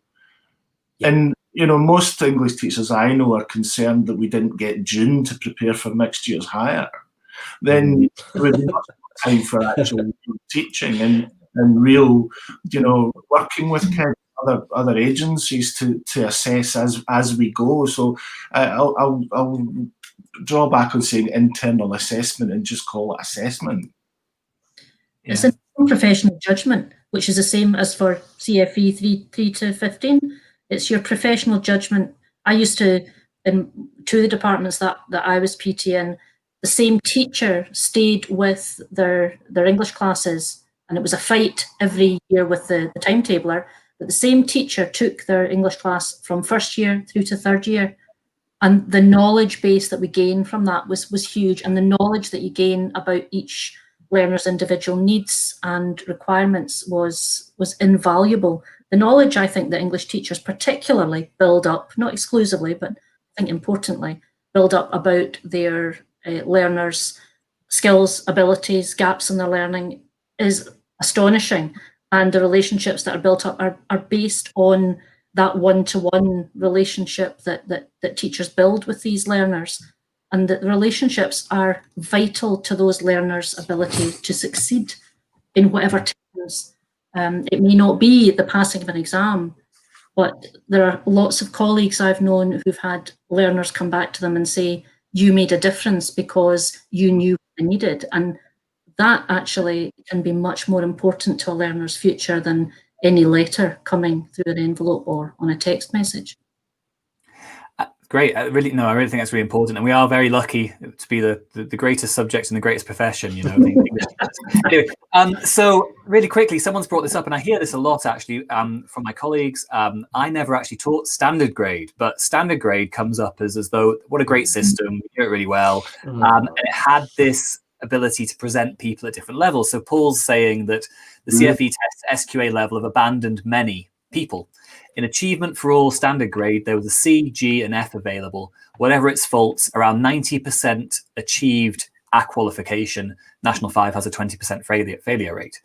and most English teachers I know are concerned that we didn't get June to prepare for next year's hire, then there would be much more time for actual teaching and real, working with kids, other agencies to assess as we go. So I'll draw back on saying internal assessment and just call it assessment. It's a professional judgment, which is the same as for CFE 3 to 15. It's your professional judgment. I used to, in 2 of the departments that I was PT in, the same teacher stayed with their English classes, and it was a fight every year with the timetabler, but the same teacher took their English class from 1st year through to 3rd year. And the knowledge base that we gain from that was huge, and the knowledge that you gain about each learners' individual needs and requirements was invaluable. The knowledge I think that English teachers particularly build up, not exclusively, but I think importantly, build up about their learners' skills, abilities, gaps in their learning is astonishing. And the relationships that are built up are based on that one-to-one relationship that teachers build with these learners. And the relationships are vital to those learners' ability to succeed in whatever terms. It may not be the passing of an exam, but there are lots of colleagues I've known who've had learners come back to them and say, you made a difference because you knew what I needed. And that actually can be much more important to a learner's future than any letter coming through an envelope or on a text message. Great. I really think that's really important, and we are very lucky to be the greatest subject in the greatest profession. You know. Anyway, so really quickly, someone's brought this up, and I hear this a lot actually from my colleagues. I never actually taught standard grade, but standard grade comes up as though what a great system. We do it really well, and it had this ability to present people at different levels. So Paul's saying that the CFE test SQA level have abandoned many people. In achievement for all standard grade, there was a C, G, and F available. Whatever its faults, around 90% achieved a qualification. National 5 has a 20% failure rate.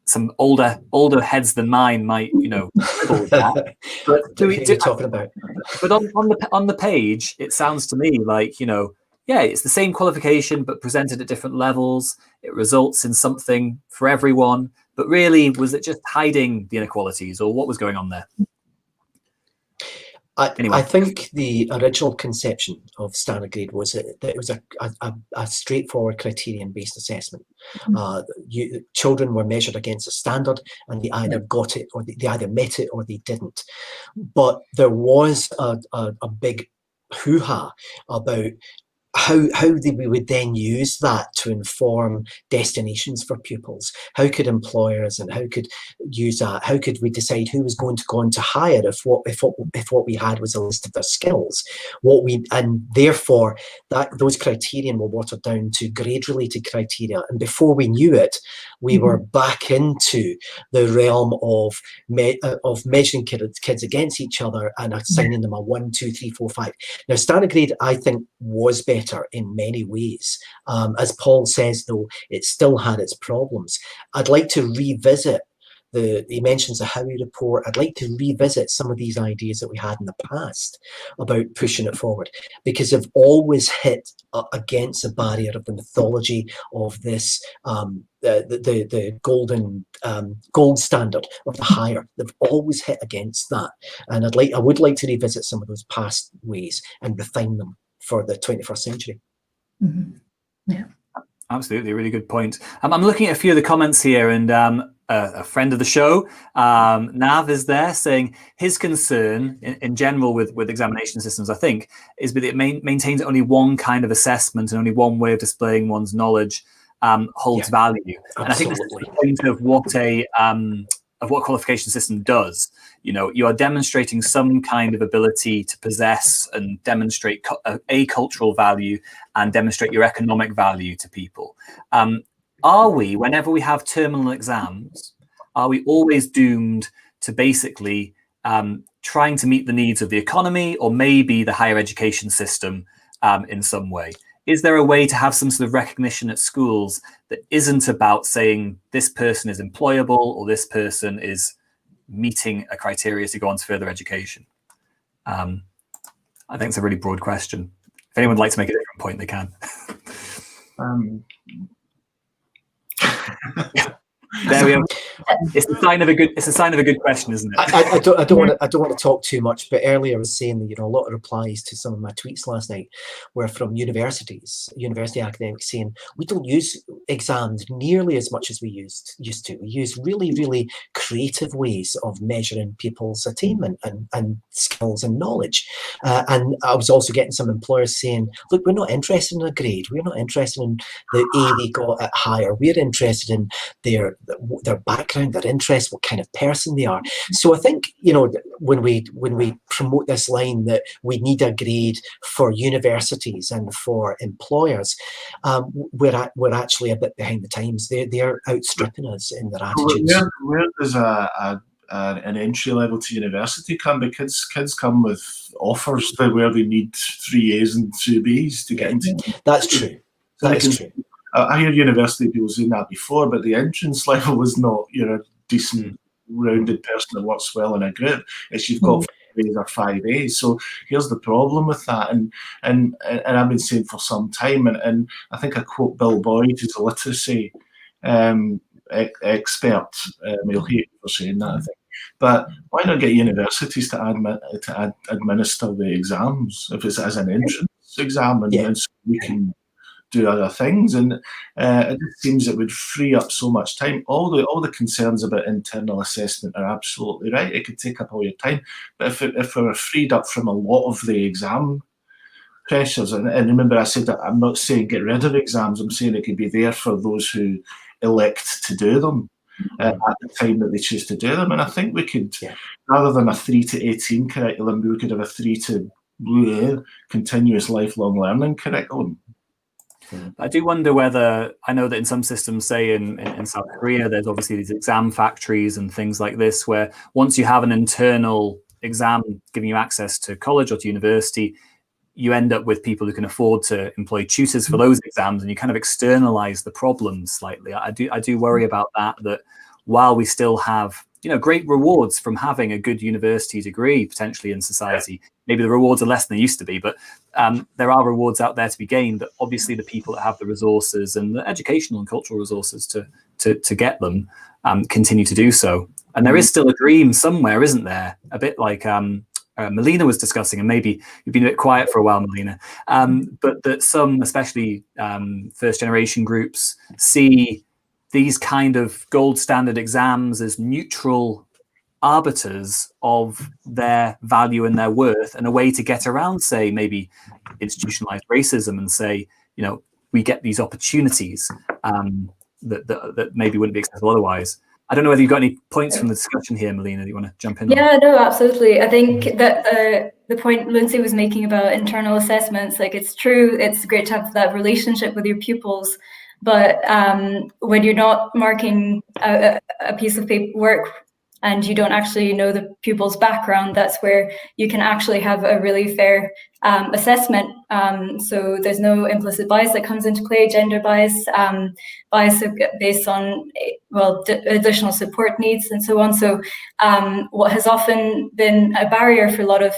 Some older heads than mine might, with that. But talking about? But on the page, it sounds to me like, it's the same qualification, but presented at different levels. It results in something for everyone. But really, was it just hiding the inequalities, or what was going on there? I think the original conception of standard grade was that it was a straightforward criterion-based assessment. Children were measured against a standard, and they either got it, or they either met it, or they didn't. But there was a big hoo-ha about how we would then use that to inform destinations for pupils. How could employers and how could use that? How could we decide who was going to go on to hire if what we had was a list of their skills? And therefore those criterion were watered down to grade-related criteria. And before we knew it, we were back into the realm of measuring kids against each other and assigning them a 1, 2, 3, 4, 5. Now, standard grade, I think, was better in many ways. As Paul says, though, it still had its problems. I'd like to revisit he mentions the Howey report. I'd like to revisit some of these ideas that we had in the past about pushing it forward, because they've always hit against the barrier of the mythology of this the gold standard of the higher. They've always hit against that, and I would like to revisit some of those past ways and refine them for the 21st century. Yeah, absolutely, a really good point. I'm looking at a few of the comments here, and a friend of the show, Nav, is there saying his concern in general with examination systems, I think, is that it maintains only one kind of assessment and only one way of displaying one's knowledge holds value. Absolutely. And I think this is the point of what qualification system does. You are demonstrating some kind of ability to possess and demonstrate a cultural value and demonstrate your economic value to people. Are we, whenever we have terminal exams, are we always doomed to basically trying to meet the needs of the economy or maybe the higher education system in some way? Is there a way to have some sort of recognition at schools that isn't about saying this person is employable or this person is meeting a criteria to go on to further education? I think it's a really broad question. If anyone would like to make a different point, they can. There we are. It's a sign of a good question, isn't it? I don't want to talk too much, but earlier I was saying that a lot of replies to some of my tweets last night were from university academics saying we don't use exams nearly as much as we used to. We use really, really creative ways of measuring people's attainment and skills and knowledge. And I was also getting some employers saying, look, we're not interested in a grade. We're not interested in the A they got at higher. We're interested in their their background, their interests, what kind of person they are. So I think, you know, when we promote this line that we need a grade for universities and for employers, we're actually a bit behind the times. They're outstripping us in their attitudes. Where does an entry level to university come? Because kids come with offers where they need 3 A's and 2 B's to get into. That's true. That is true. I hear university people saying that before, but the entrance level is not, you're a decent, rounded person that works well in a group. It's you've got 5 A's or 5 A's. So here's the problem with that. And I've been saying for some time, and I think I quote Bill Boyd, who's a literacy expert. He'll hate me for saying that, I think. But why not get universities to administer the exams if it's as an entrance exam, and then we can do other things, and it just seems it would free up so much time. All the concerns about internal assessment are absolutely right. It could take up all your time, but if we were freed up from a lot of the exam pressures, and remember I said that I'm not saying get rid of exams, I'm saying it could be there for those who elect to do them at the time that they choose to do them. And I think we could, rather than a 3 to 18 curriculum, we could have a 3 to continuous lifelong learning curriculum. I do wonder whether, I know that in some systems, say in South Korea, there's obviously these exam factories and things like this, where once you have an internal exam giving you access to college or to university, you end up with people who can afford to employ tutors for those exams, and you kind of externalize the problems slightly. I do worry about that while we still have, you know, great rewards from having a good university degree potentially in society, maybe the rewards are less than they used to be, but there are rewards out there to be gained. But obviously the people that have the resources and the educational and cultural resources to get them continue to do so. And there is still a dream somewhere, isn't there? A bit like Melina was discussing, and maybe you've been a bit quiet for a while, Melina, but that some, especially first generation groups, see these kind of gold standard exams as neutral arbiters of their value and their worth, and a way to get around, say, maybe institutionalized racism, and say, you know, we get these opportunities that maybe wouldn't be accessible otherwise. I don't know whether you've got any points from the discussion here, Melina, that you want to jump in on. Yeah, no, absolutely. I think that the point Lindsay was making about internal assessments, like, it's true, it's great to have that relationship with your pupils, but when you're not marking a piece of paperwork and you don't actually know the pupil's background, that's where you can actually have a really fair assessment. So there's no implicit bias that comes into play, gender bias, bias based on, well, additional support needs and so on. So what has often been a barrier for a lot of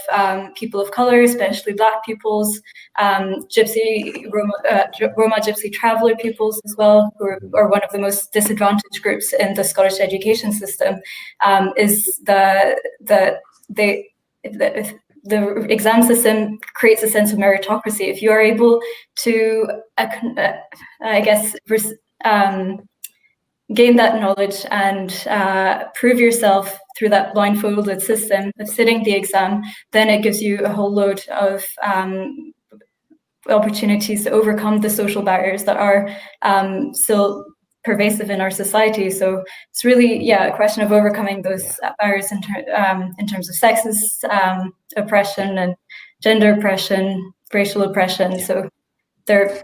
people of color, especially Black pupils, Roma Gypsy traveller pupils as well, who are one of the most disadvantaged groups in the Scottish education system, is the exam system creates a sense of meritocracy. If you are able to, I guess, gain that knowledge and prove yourself through that blindfolded system of sitting the exam, then it gives you a whole load of opportunities to overcome the social barriers that are still pervasive in our society. So it's really, a question of overcoming those barriers in terms of sexist oppression and gender oppression, racial oppression. So there,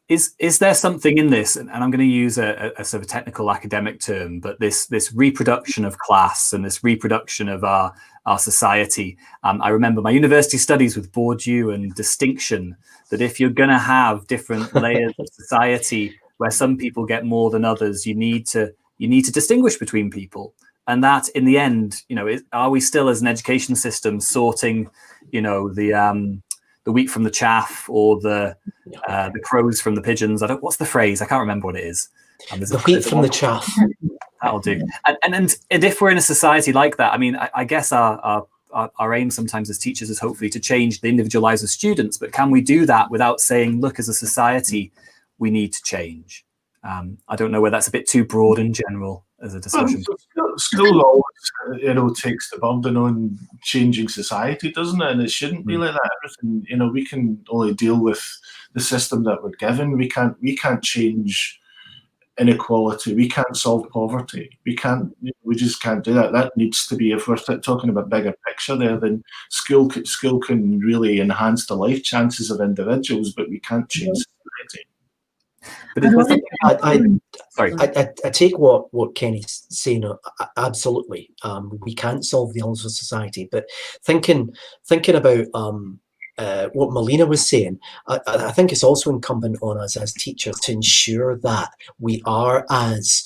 Is there something in this, and I'm going to use a sort of technical academic term, but this reproduction of class and this reproduction of our society. I remember my university studies with Bourdieu and distinction, that if you're going to have different layers of society where some people get more than others, you need to distinguish between people. And that, in the end, you know, are we still, as an education system, sorting, you know, the wheat from the chaff, or the crows from the pigeons? What's the phrase? I can't remember what it is. The wheat from the chaff. That'll do. And if we're in a society like that, I mean, I guess our aim sometimes as teachers is hopefully to change the individual lives of students, but can we do that without saying, look, as a society, we need to change? I don't know whether that's a bit too broad in general as a discussion. School always, you know, takes the burden on changing society, doesn't it? And it shouldn't be like that. Everything, you know, we can only deal with the system that we're given. We can't change inequality. We can't solve poverty. We just can't do that. That needs to be, if we're talking about bigger picture there, then school can really enhance the life chances of individuals, but we can't change society. But I take what Kenny's saying. Absolutely, we can't solve the ills of society. But thinking about what Melina was saying, I think it's also incumbent on us as teachers to ensure that we are as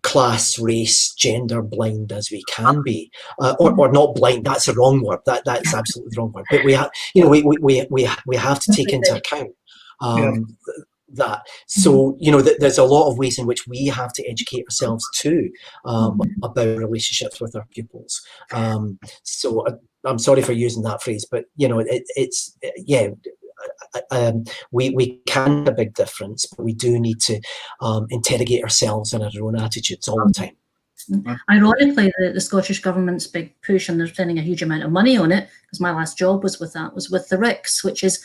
class, race, gender blind as we can be, or not blind. That's the wrong word. That's absolutely the wrong word. But we have, we have to take into account. That. So, there's a lot of ways in which we have to educate ourselves too about relationships with our pupils. So I'm sorry for using that phrase, but we can make a big difference, but we do need to interrogate ourselves and our own attitudes all the time. Ironically, the Scottish Government's big push, and they're spending a huge amount of money on it, because my last job was with the RICS, which is,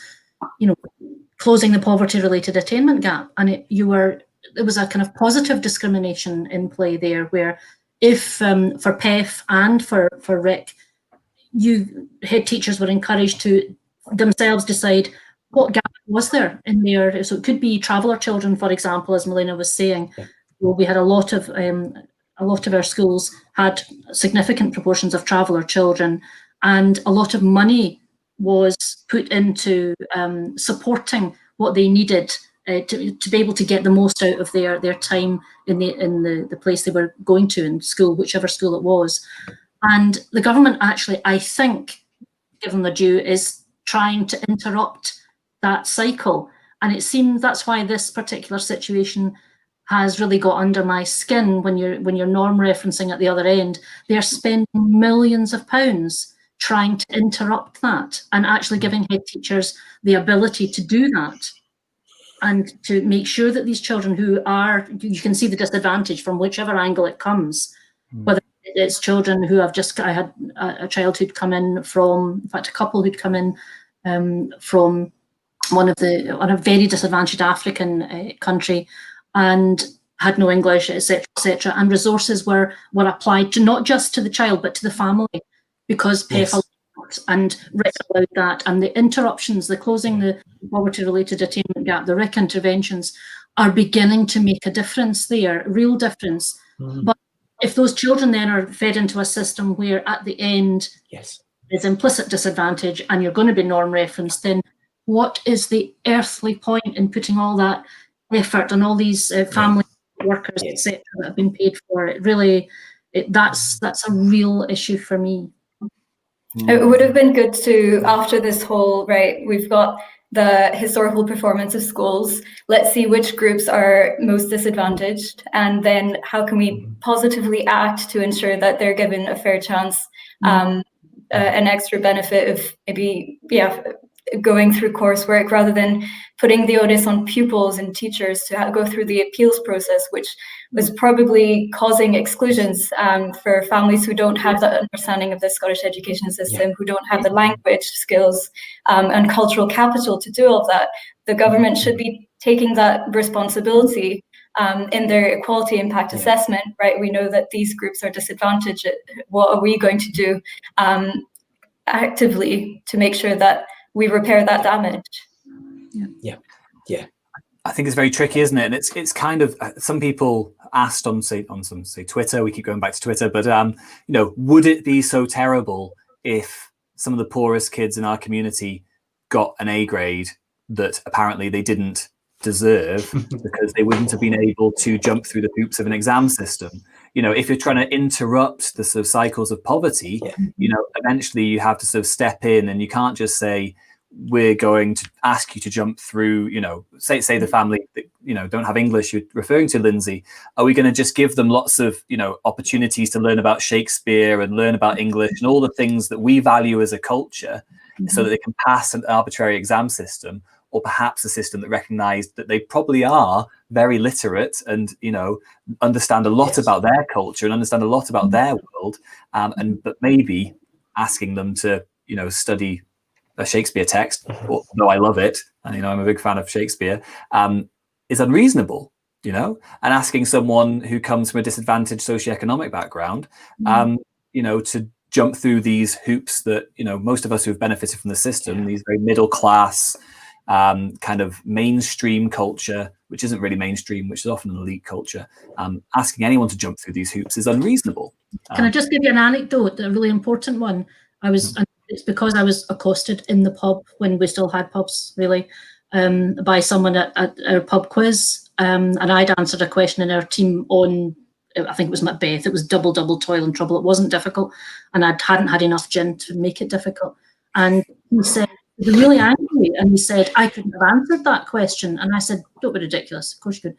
closing the poverty-related attainment gap. And it was a kind of positive discrimination in play there, where if for PEF and for RIC, head teachers were encouraged to themselves decide what gap was there in there. So it could be traveller children, for example, as Melina was saying. Yeah. Well, we had a lot of our schools had significant proportions of traveller children, and a lot of money was put into supporting what they needed to be able to get the most out of their time in the place they were going to in school, whichever school it was. And the government actually, I think, given the due, is trying to interrupt that cycle. And it seems that's why this particular situation has really got under my skin. When you're norm referencing at the other end, they're spending millions of pounds trying to interrupt that, and actually giving head teachers the ability to do that, and to make sure that these children who are, you can see the disadvantage from whichever angle it comes, whether it's children who I had a child who'd come in from, in fact, a couple who'd come in from on a very disadvantaged African country, and had no English, etc., and resources were applied to not just to the child but to the family, because PEF allowed and RIC allowed that, and the interruptions, the closing the poverty-related attainment gap, the RIC interventions are beginning to make a difference there, real difference. But if those children then are fed into a system where at the end there's implicit disadvantage and you're going to be norm referenced, then what is the earthly point in putting all that effort and all these family workers, etc., that have been paid for it? Really, that's a real issue for me. It would have been good to, after this whole, we've got the historical performance of schools, let's see which groups are most disadvantaged, and then how can we positively act to ensure that they're given a fair chance, an extra benefit of maybe, going through coursework, rather than putting the onus on pupils and teachers to go through the appeals process, which was probably causing exclusions for families who don't have that understanding of the Scottish education system, who don't have the language skills and cultural capital to do all of that. The government should be taking that responsibility in their equality impact assessment, right? We know that these groups are disadvantaged. What are we going to do actively to make sure that we repair that damage? I think it's very tricky, isn't it? And it's kind of, some people asked on some Twitter, we keep going back to Twitter, but would it be so terrible if some of the poorest kids in our community got an A grade that apparently they didn't deserve because they wouldn't have been able to jump through the hoops of an exam system? If you're trying to interrupt the sort of cycles of poverty, eventually you have to sort of step in, and you can't just say, we're going to ask you to jump through, say the family that, don't have English you're referring to, Lindsay. Are we going to just give them lots of, opportunities to learn about Shakespeare and learn about English and all the things that we value as a culture, so that they can pass an arbitrary exam system, or perhaps a system that recognized that they probably are very literate and, understand a lot about their culture and understand a lot about their world, but maybe asking them to, study a Shakespeare text, though I love it, and I'm a big fan of Shakespeare, is unreasonable. you know, and asking someone who comes from a disadvantaged socioeconomic background, you know, to jump through these hoops that, you know, most of us who've benefited from the system, these very middle class kind of mainstream culture, which isn't really mainstream, which is often an elite culture, asking anyone to jump through these hoops is unreasonable. Can I just give you an anecdote, a really important one? It's because I was accosted in the pub when we still had pubs, really, by someone at our pub quiz, and I'd answered a question in our team on, I think it was Macbeth. It was double toil and trouble. It wasn't difficult, and I hadn't had enough gin to make it difficult. And he said, he was really angry, and he said, I couldn't have answered that question. And I said, don't be ridiculous. Of course you could.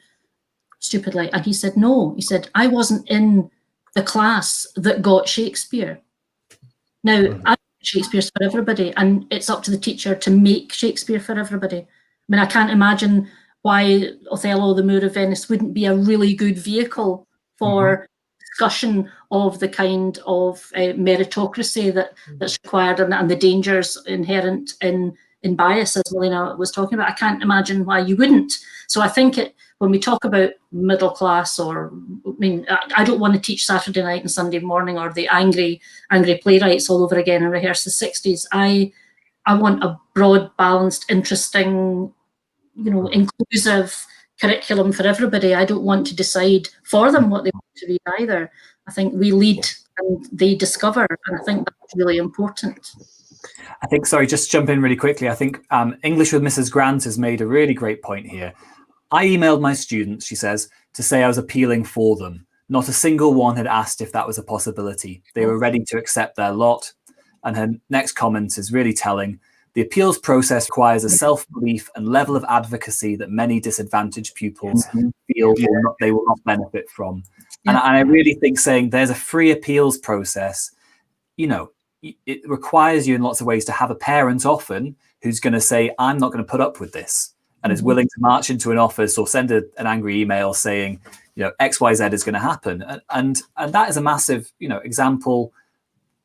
Stupidly. And he said, no. He said, I wasn't in the class that got Shakespeare. Now, Shakespeare's for everybody, and it's up to the teacher to make Shakespeare for everybody. I mean, I can't imagine why Othello, the Moor of Venice, wouldn't be a really good vehicle for discussion of the kind of meritocracy that's required, and the dangers inherent in bias, as Melina was talking about. I can't imagine why you wouldn't. So I think when we talk about middle class, or, I mean, I don't want to teach Saturday night and Sunday morning, or the angry playwrights all over again and rehearse the 60s. I want a broad, balanced, interesting, you know, inclusive curriculum for everybody. I don't want to decide for them what they want to read either. I think we lead and they discover, and I think that's really important. I think, sorry, just jump in really quickly. I think English with Mrs. Grant has made a really great point here. I emailed my students, she says, to say I was appealing for them. Not a single one had asked if that was a possibility. They were ready to accept their lot. And her next comment is really telling. The appeals process requires a self-belief and level of advocacy that many disadvantaged pupils feel they will not benefit from. And I really think saying there's a free appeals process, you know, it requires you in lots of ways to have a parent often who's going to say, I'm not going to put up with this, and is willing to march into an office or send an angry email saying, you know, XYZ is going to happen. And that is a massive, you know, example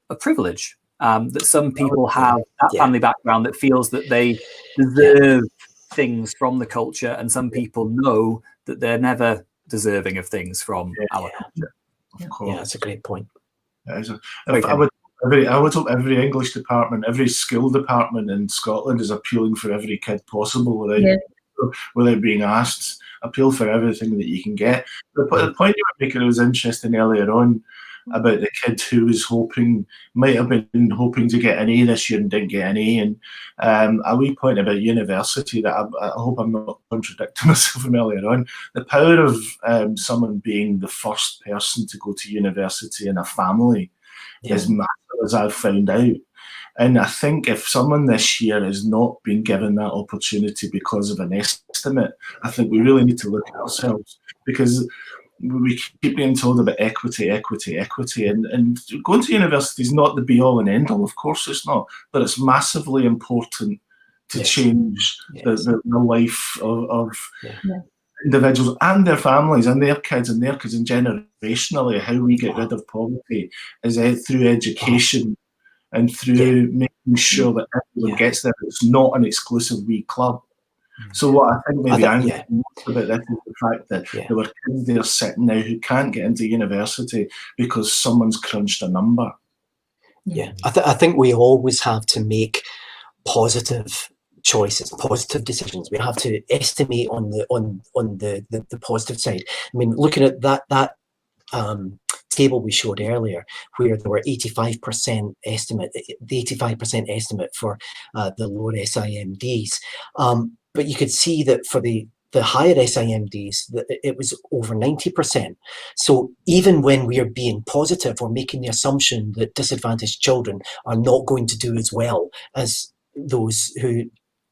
of privilege that some people have, that family background that feels that they deserve things from the culture, and some people know that they're never deserving of things from our culture. Of course. Yeah, that's a great point. I would hope every English department, every school department in Scotland is appealing for every kid possible without being asked. Appeal for everything that you can get. The point you were making was interesting earlier on about the kid who was might have been hoping to get an A this year and didn't get an A. And a wee point about university that I hope I'm not contradicting myself from earlier on. The power of someone being the first person to go to university in a family is massive, as I've found out. And I think if someone this year has not been given that opportunity because of an estimate, I think we really need to look at ourselves, because we keep being told about equity, and going to university is not the be-all and end-all. Of course it's not, but it's massively important to change the life of individuals and their families and their kids, and generationally. How we get rid of poverty is through education and through making sure that everyone gets there. It's not an exclusive wee club. So what I think maybe I'm most about this is the fact that there were kids there sitting now who can't get into university because someone's crunched a number. Yeah, I think we always have to make positive choices, positive decisions. We have to estimate on the positive side. I mean, looking at that table we showed earlier, where there were 85% estimate, the 85% estimate for the lower SIMDs, but you could see that for the higher SIMDs, that it was over 90%. So even when we are being positive, we're making the assumption that disadvantaged children are not going to do as well as those who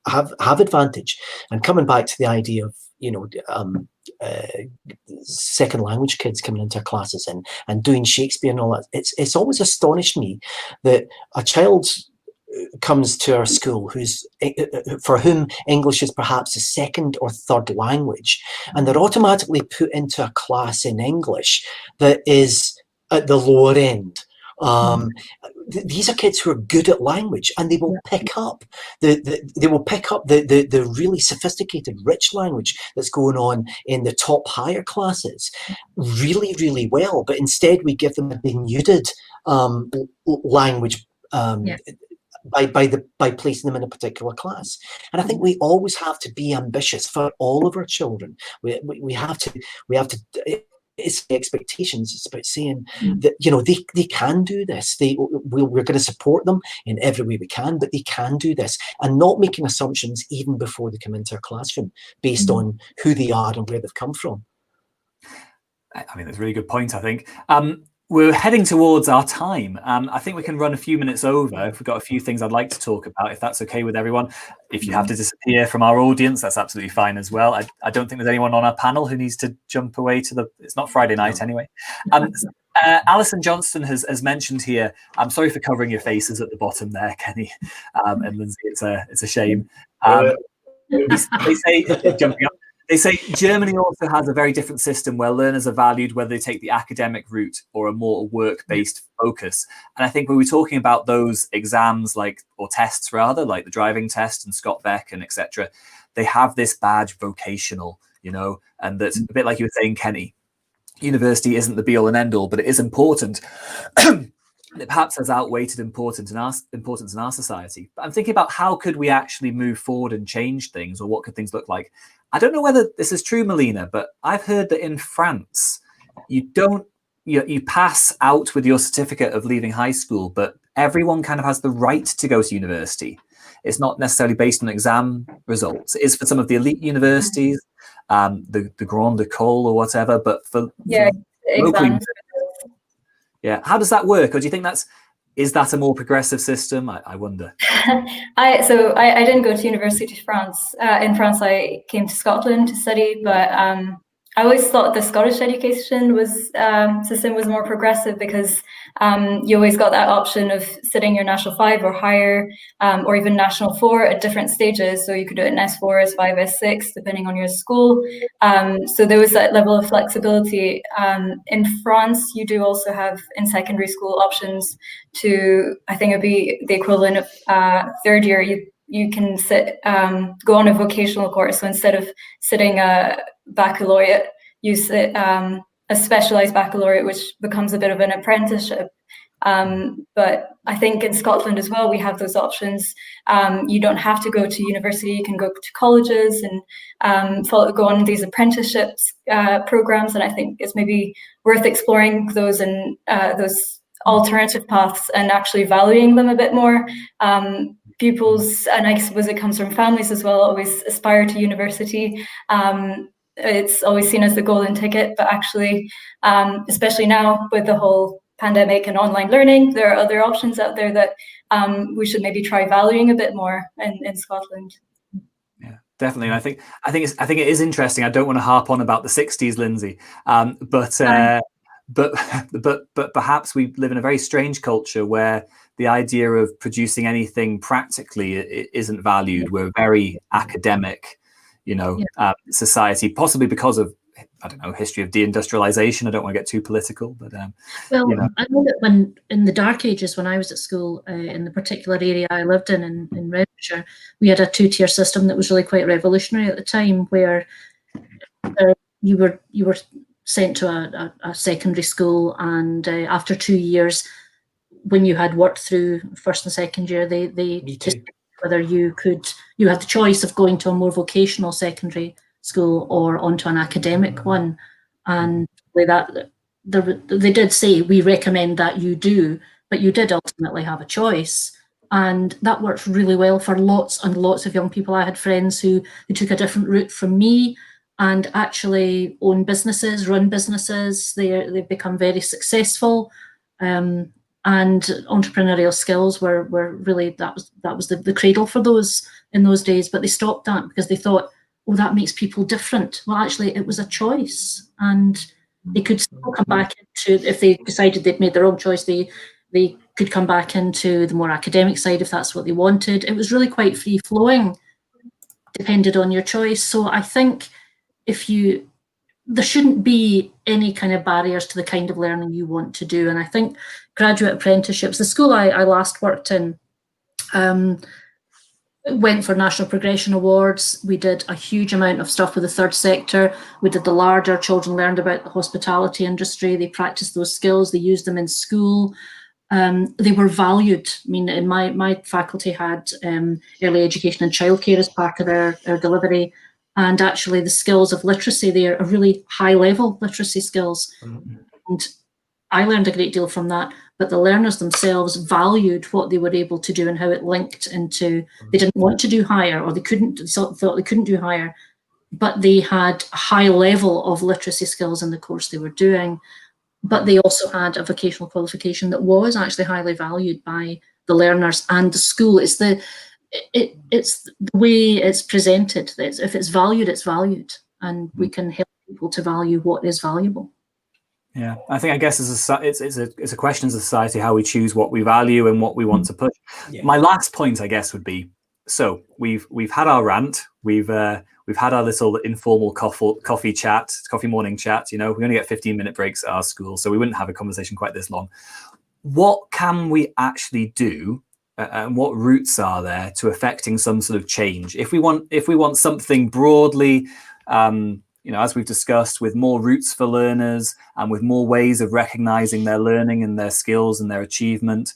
have advantage. And coming back to the idea of, you know, second language kids coming into our classes and doing Shakespeare and all that, it's always astonished me that a child comes to our school for whom English is perhaps a second or third language, and they're automatically put into a class in English that is at the lower end. these are kids who are good at language, and they will pick up the really sophisticated, rich language that's going on in the top higher classes really, really well. But instead, we give them a denuded language by placing them in a particular class. And I think we always have to be ambitious for all of our children. We have to. It's the expectations. It's about saying that, you know, they can do this. We're going to support them in every way we can, but they can do this, and not making assumptions even before they come into our classroom based on who they are and where they've come from. I mean, that's a really good point, I think. We're heading towards our time. I think we can run a few minutes over. We've got a few things I'd like to talk about, if that's okay with everyone. If you have to disappear from our audience, that's absolutely fine as well. I don't think there's anyone on our panel who needs to jump away to it's not Friday night anyway. Alison Johnston has mentioned here, I'm sorry for covering your faces at the bottom there, Kenny and Lindsay, it's a shame. They say, jumping up, they say Germany also has a very different system where learners are valued whether they take the academic route or a more work-based focus. And I think when we're talking about those exams, or tests rather, like the driving test and Scott Beck and etc., they have this badge vocational, you know, and that's a bit like you were saying, Kenny. University isn't the be-all and end-all, but it is important. It perhaps has outweighted importance in our society. But I'm thinking about how could we actually move forward and change things, or what could things look like? I don't know whether this is true, Melina, but I've heard that in France, you pass out with your certificate of leaving high school, but everyone kind of has the right to go to university. It's not necessarily based on exam results. It is for some of the elite universities, the Grande École or whatever, but for local, how does that work? Or do you think is that a more progressive system? I wonder. I didn't go to university in France. I came to Scotland to study, but I always thought the Scottish education system was more progressive because you always got that option of sitting your National 5 or higher, or even National 4 at different stages. So you could do it in S4, S5, S6, depending on your school. So there was that level of flexibility. In France, you do also have in secondary school options to, I think it'd be the equivalent of third year, you can go on a vocational course. So instead of sitting a baccalaureate, you sit a specialized baccalaureate, which becomes a bit of an apprenticeship. But I think in Scotland as well, we have those options. You don't have to go to university. You can go to colleges and go on these apprenticeships programs. And I think it's maybe worth exploring those and those alternative paths and actually valuing them a bit more. Pupils, and I suppose it comes from families as well, always aspire to university. It's always seen as the golden ticket, but actually, especially now with the whole pandemic and online learning, there are other options out there that we should maybe try valuing a bit more in Scotland. Yeah, definitely. And I think it is interesting. I don't want to harp on about the 60s, Lindsay, but perhaps we live in a very strange culture where the idea of producing anything practically isn't valued. We're a very academic, society, possibly because of, I don't know, history of deindustrialization. I don't want to get too political, but I know that when in the dark ages, when I was at school in the particular area I lived in Redshire, we had a two-tier system that was really quite revolutionary at the time, where you were sent to a secondary school, and after 2 years, when you had worked through first and second year, they decided whether you had the choice of going to a more vocational secondary school or onto an academic one. And that they did say, we recommend that you do, but you did ultimately have a choice. And that worked really well for lots and lots of young people. I had friends who took a different route from me and actually own businesses, run businesses. They've become very successful. And entrepreneurial skills were really, that was the cradle for those in those days. But they stopped that because they thought, oh, that makes people different. Well, actually, it was a choice, and they could still come back into, if they decided they'd made the wrong choice, they could come back into the more academic side if that's what they wanted. It was really quite free flowing, depended on your choice. So I think if you there shouldn't be any kind of barriers to the kind of learning you want to do. And I think graduate apprenticeships, the school I last worked in, went for National Progression Awards. We did a huge amount of stuff with the third sector. We did the larger, children learned about the hospitality industry. They practiced those skills. They used them in school. They were valued. I mean, in my faculty had early education and childcare as part of their delivery. And actually the skills of literacy, they're a really high level literacy skills. And I learned a great deal from that, but the learners themselves valued what they were able to do and how it linked into, they didn't want to do higher, or they thought they couldn't do higher, but they had a high level of literacy skills in the course they were doing. But they also had a vocational qualification that was actually highly valued by the learners and the school. It's the way it's presented. If it's valued, it's valued, and we can help people to value what is valuable. Yeah, I guess it's a question as a society how we choose what we value and what we want to push. Yeah. My last point, I guess, would be, so we've had our rant, we've had our little informal coffee morning chat. You know, we only get 15-minute breaks at our school, so we wouldn't have a conversation quite this long. What can we actually do? And what routes are there to affecting some sort of change? If we want something broadly, as we've discussed, with more routes for learners and with more ways of recognizing their learning and their skills and their achievement,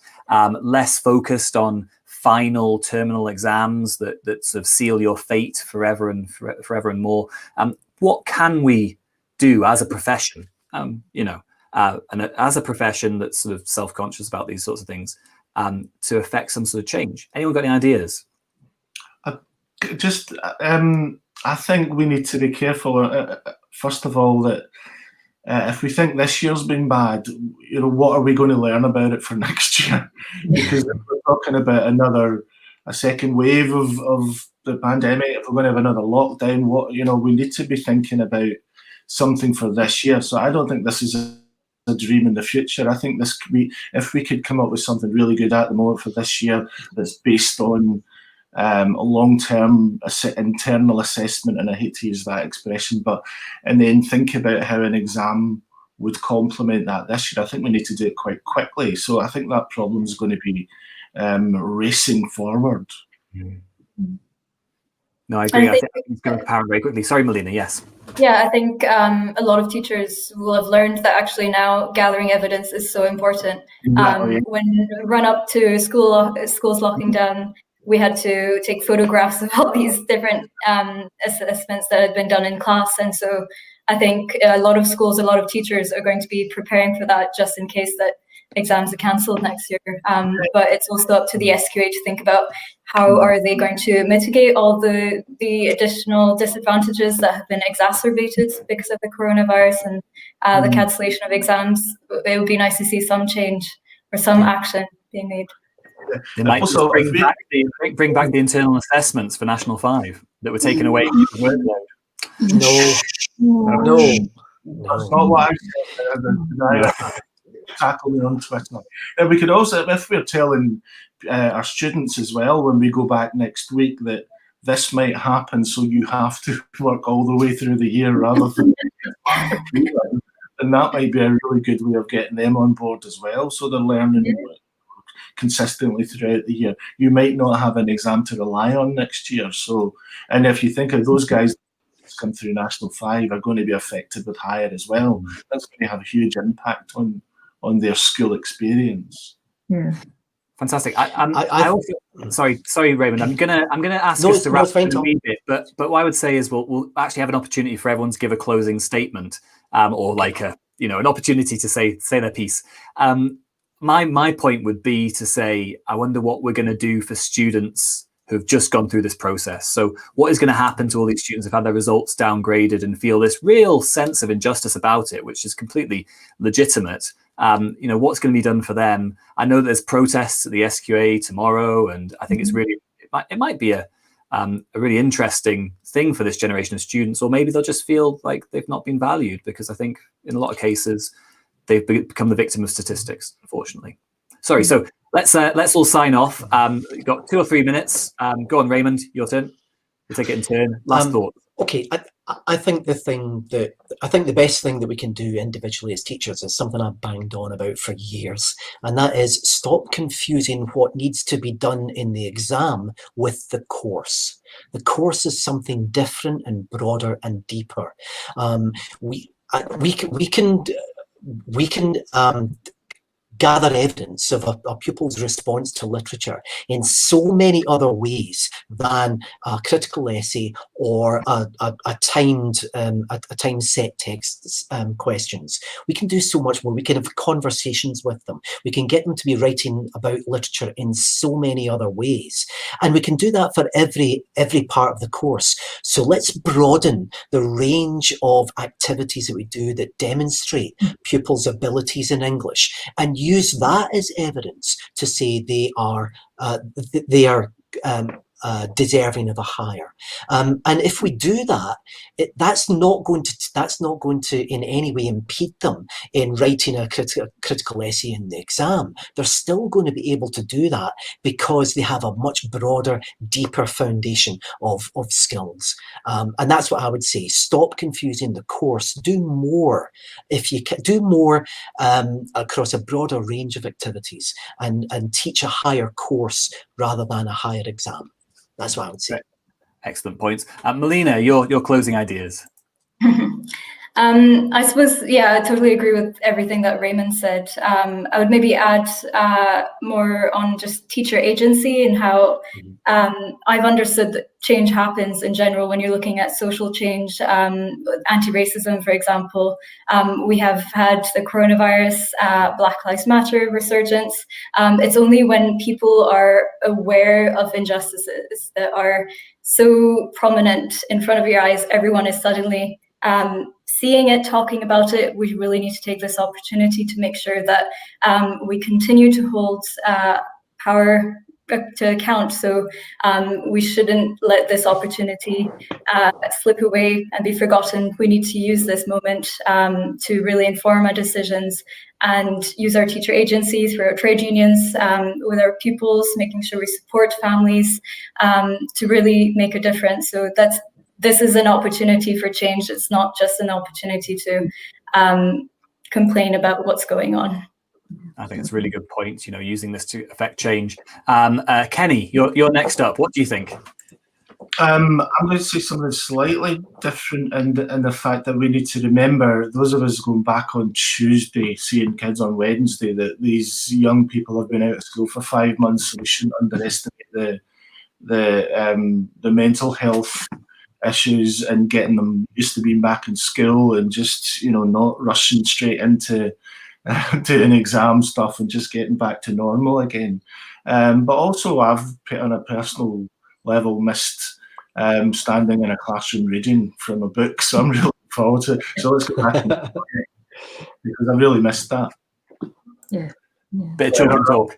less focused on final terminal exams that sort of seal your fate forever and more. What can we do as a profession? And as a profession that's sort of self-conscious about these sorts of things, to affect some sort of change. Anyone got any ideas? I think we need to be careful, first of all, that if we think this year's been bad, what are we going to learn about it for next year? Because if we're talking about a second wave of the pandemic, if we're going to have another lockdown, we need to be thinking about something for this year. So I don't think this is a dream in the future. I think this could be, if we could come up with something really good at the moment for this year that's based on a long-term internal assessment, and I hate to use that expression, and then think about how an exam would complement that this year. I think we need to do it quite quickly. So I think that problem is going to be racing forward. No, I agree. I think it's going to power very quickly. Sorry, Melina, yes. Yeah, I think a lot of teachers will have learned that actually now gathering evidence is so important. When run up to schools locking down, we had to take photographs of all these different assessments that had been done in class. And so I think a lot of schools, a lot of teachers are going to be preparing for that just in case that exams are cancelled next year. But it's also up to the SQA to think about how are they going to mitigate all the additional disadvantages that have been exacerbated because of the coronavirus and the cancellation of exams. It would be nice to see some change or some action being made. They might also bring back the internal assessments for National 5 that were taken away from the workload. No. That's not what I said. Tackle me on Twitter. And we could also, if we're telling our students as well when we go back next week that this might happen, so you have to work all the way through the year rather than and that might be a really good way of getting them on board as well, so they're learning consistently throughout the year. You might not have an exam to rely on next year, so, and if you think of those guys come through National 5 are going to be affected with higher as well, that's going to have a huge impact on their school experience. Yeah, fantastic. I also, sorry, Raymond. I'm gonna ask us to wrap up a wee bit, but what I would say is we'll actually have an opportunity for everyone to give a closing statement, or like an opportunity to say their piece. My point would be to say, I wonder what we're going to do for students who've just gone through this process. So what is going to happen to all these students who've had their results downgraded and feel this real sense of injustice about it, which is completely legitimate? What's going to be done for them? I know there's protests at the SQA tomorrow, and I think it's really, it might be a really interesting thing for this generation of students, or maybe they'll just feel like they've not been valued, because I think in a lot of cases they've become the victim of statistics, unfortunately. Sorry, so let's all sign off. We've got 2 or 3 minutes. Go on, Raymond, your turn. We'll take it in turn. Last thought. Okay, I think the best thing that we can do individually as teachers is something I've banged on about for years, and that is stop confusing what needs to be done in the exam with the course. The course is something different and broader and deeper. We can gather evidence of a pupil's response to literature in so many other ways than a critical essay or a timed set text questions. We can do so much more. We can have conversations with them. We can get them to be writing about literature in so many other ways, and we can do that for every part of the course. So let's broaden the range of activities that we do that demonstrate pupils' abilities in English, and use that as evidence to say they are deserving of a higher. And if we do that, that's not going to in any way impede them in writing a critical essay in the exam. They're still going to be able to do that because they have a much broader, deeper foundation of skills. And that's what I would say. Stop confusing the course. Do more. If you can, do more across a broader range of activities, and teach a higher course rather than a higher exam. That's what I would say. Excellent points. Melina, your closing ideas. I suppose, yeah, I totally agree with everything that Raymond said. I would maybe add more on just teacher agency and how I've understood that change happens in general when you're looking at social change, anti-racism, for example. We have had the coronavirus, Black Lives Matter resurgence. It's only when people are aware of injustices that are so prominent in front of your eyes, everyone is suddenly seeing it, talking about it. We really need to take this opportunity to make sure that we continue to hold power to account. So we shouldn't let this opportunity slip away and be forgotten. We need to use this moment to really inform our decisions and use our teacher agency through our trade unions, with our pupils, making sure we support families to really make a difference. So this is an opportunity for change. It's not just an opportunity to complain about what's going on. I think it's a really good point, using this to affect change. Kenny, you're next up. What do you think? I'm going to say something slightly different in the fact that we need to remember, those of us going back on Tuesday, seeing kids on Wednesday, that these young people have been out of school for 5 months, so we shouldn't underestimate the mental health issues and getting them used to being back in school, and just not rushing straight into doing exam stuff and just getting back to normal again. But also I've on a personal level missed standing in a classroom reading from a book, so I'm really looking forward to it. So let's go back because I really missed that. Yeah. Bit of children talk.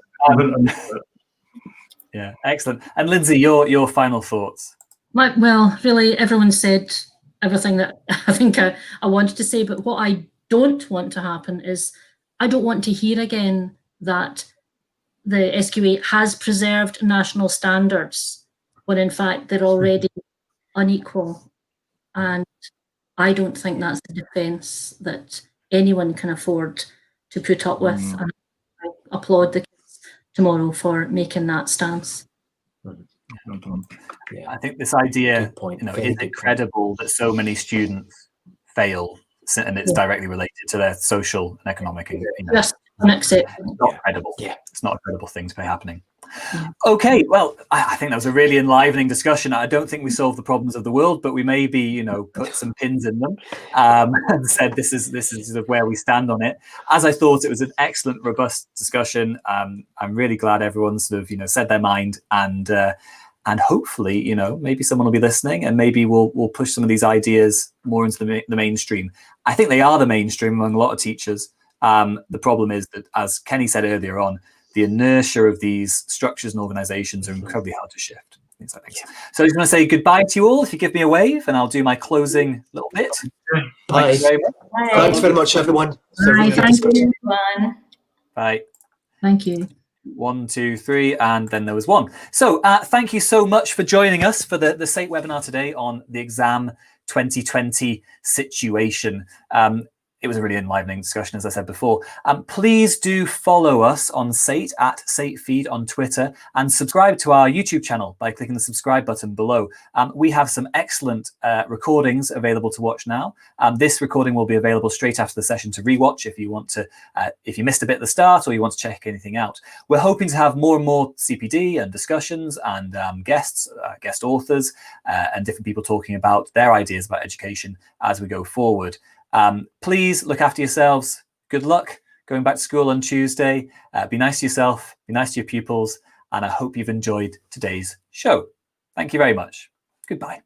Yeah, excellent. And Lindsay, your final thoughts. Well, really, everyone said everything that I think I wanted to say, but what I don't want to happen is I don't want to hear again that the SQA has preserved national standards when in fact they're already unequal. And I don't think that's the defence that anyone can afford to put up with. And I applaud the kids tomorrow for making that stance. I think this idea, is it credible that so many students fail, and it's directly related to their social and economic. Just unacceptable. It's not credible. Yeah, it's not a credible thing to be happening. Okay, well, I think that was a really enlivening discussion. I don't think we solved the problems of the world, but we maybe, put some pins in them and said this is sort of where we stand on it. As I thought, it was an excellent, robust discussion. I'm really glad everyone sort of, said their mind, and hopefully, maybe someone will be listening, and maybe we'll push some of these ideas more into the mainstream. I think they are the mainstream among a lot of teachers. The problem is that, as Kenny said earlier on, the inertia of these structures and organizations are incredibly hard to shift. Things like that. So I just want to say goodbye to you all. If you give me a wave, and I'll do my closing little bit. Bye. Thanks very much, everyone. Bye. Thank you, everyone. Bye. Thank you. 1, 2, 3, and then there was 1. So thank you so much for joining us for the SATE webinar today on the exam 2020 situation. It was a really enlivening discussion, as I said before. Please do follow us on SATE at SATEfeed on Twitter, and subscribe to our YouTube channel by clicking the subscribe button below. We have some excellent recordings available to watch now. This recording will be available straight after the session to rewatch if you want to, if you missed a bit at the start or you want to check anything out. We're hoping to have more and more CPD and discussions and guest authors and different people talking about their ideas about education as we go forward. Please look after yourselves. Good luck going back to school on Tuesday. Be nice to yourself, be nice to your pupils, and I hope you've enjoyed today's show. Thank you very much. Goodbye.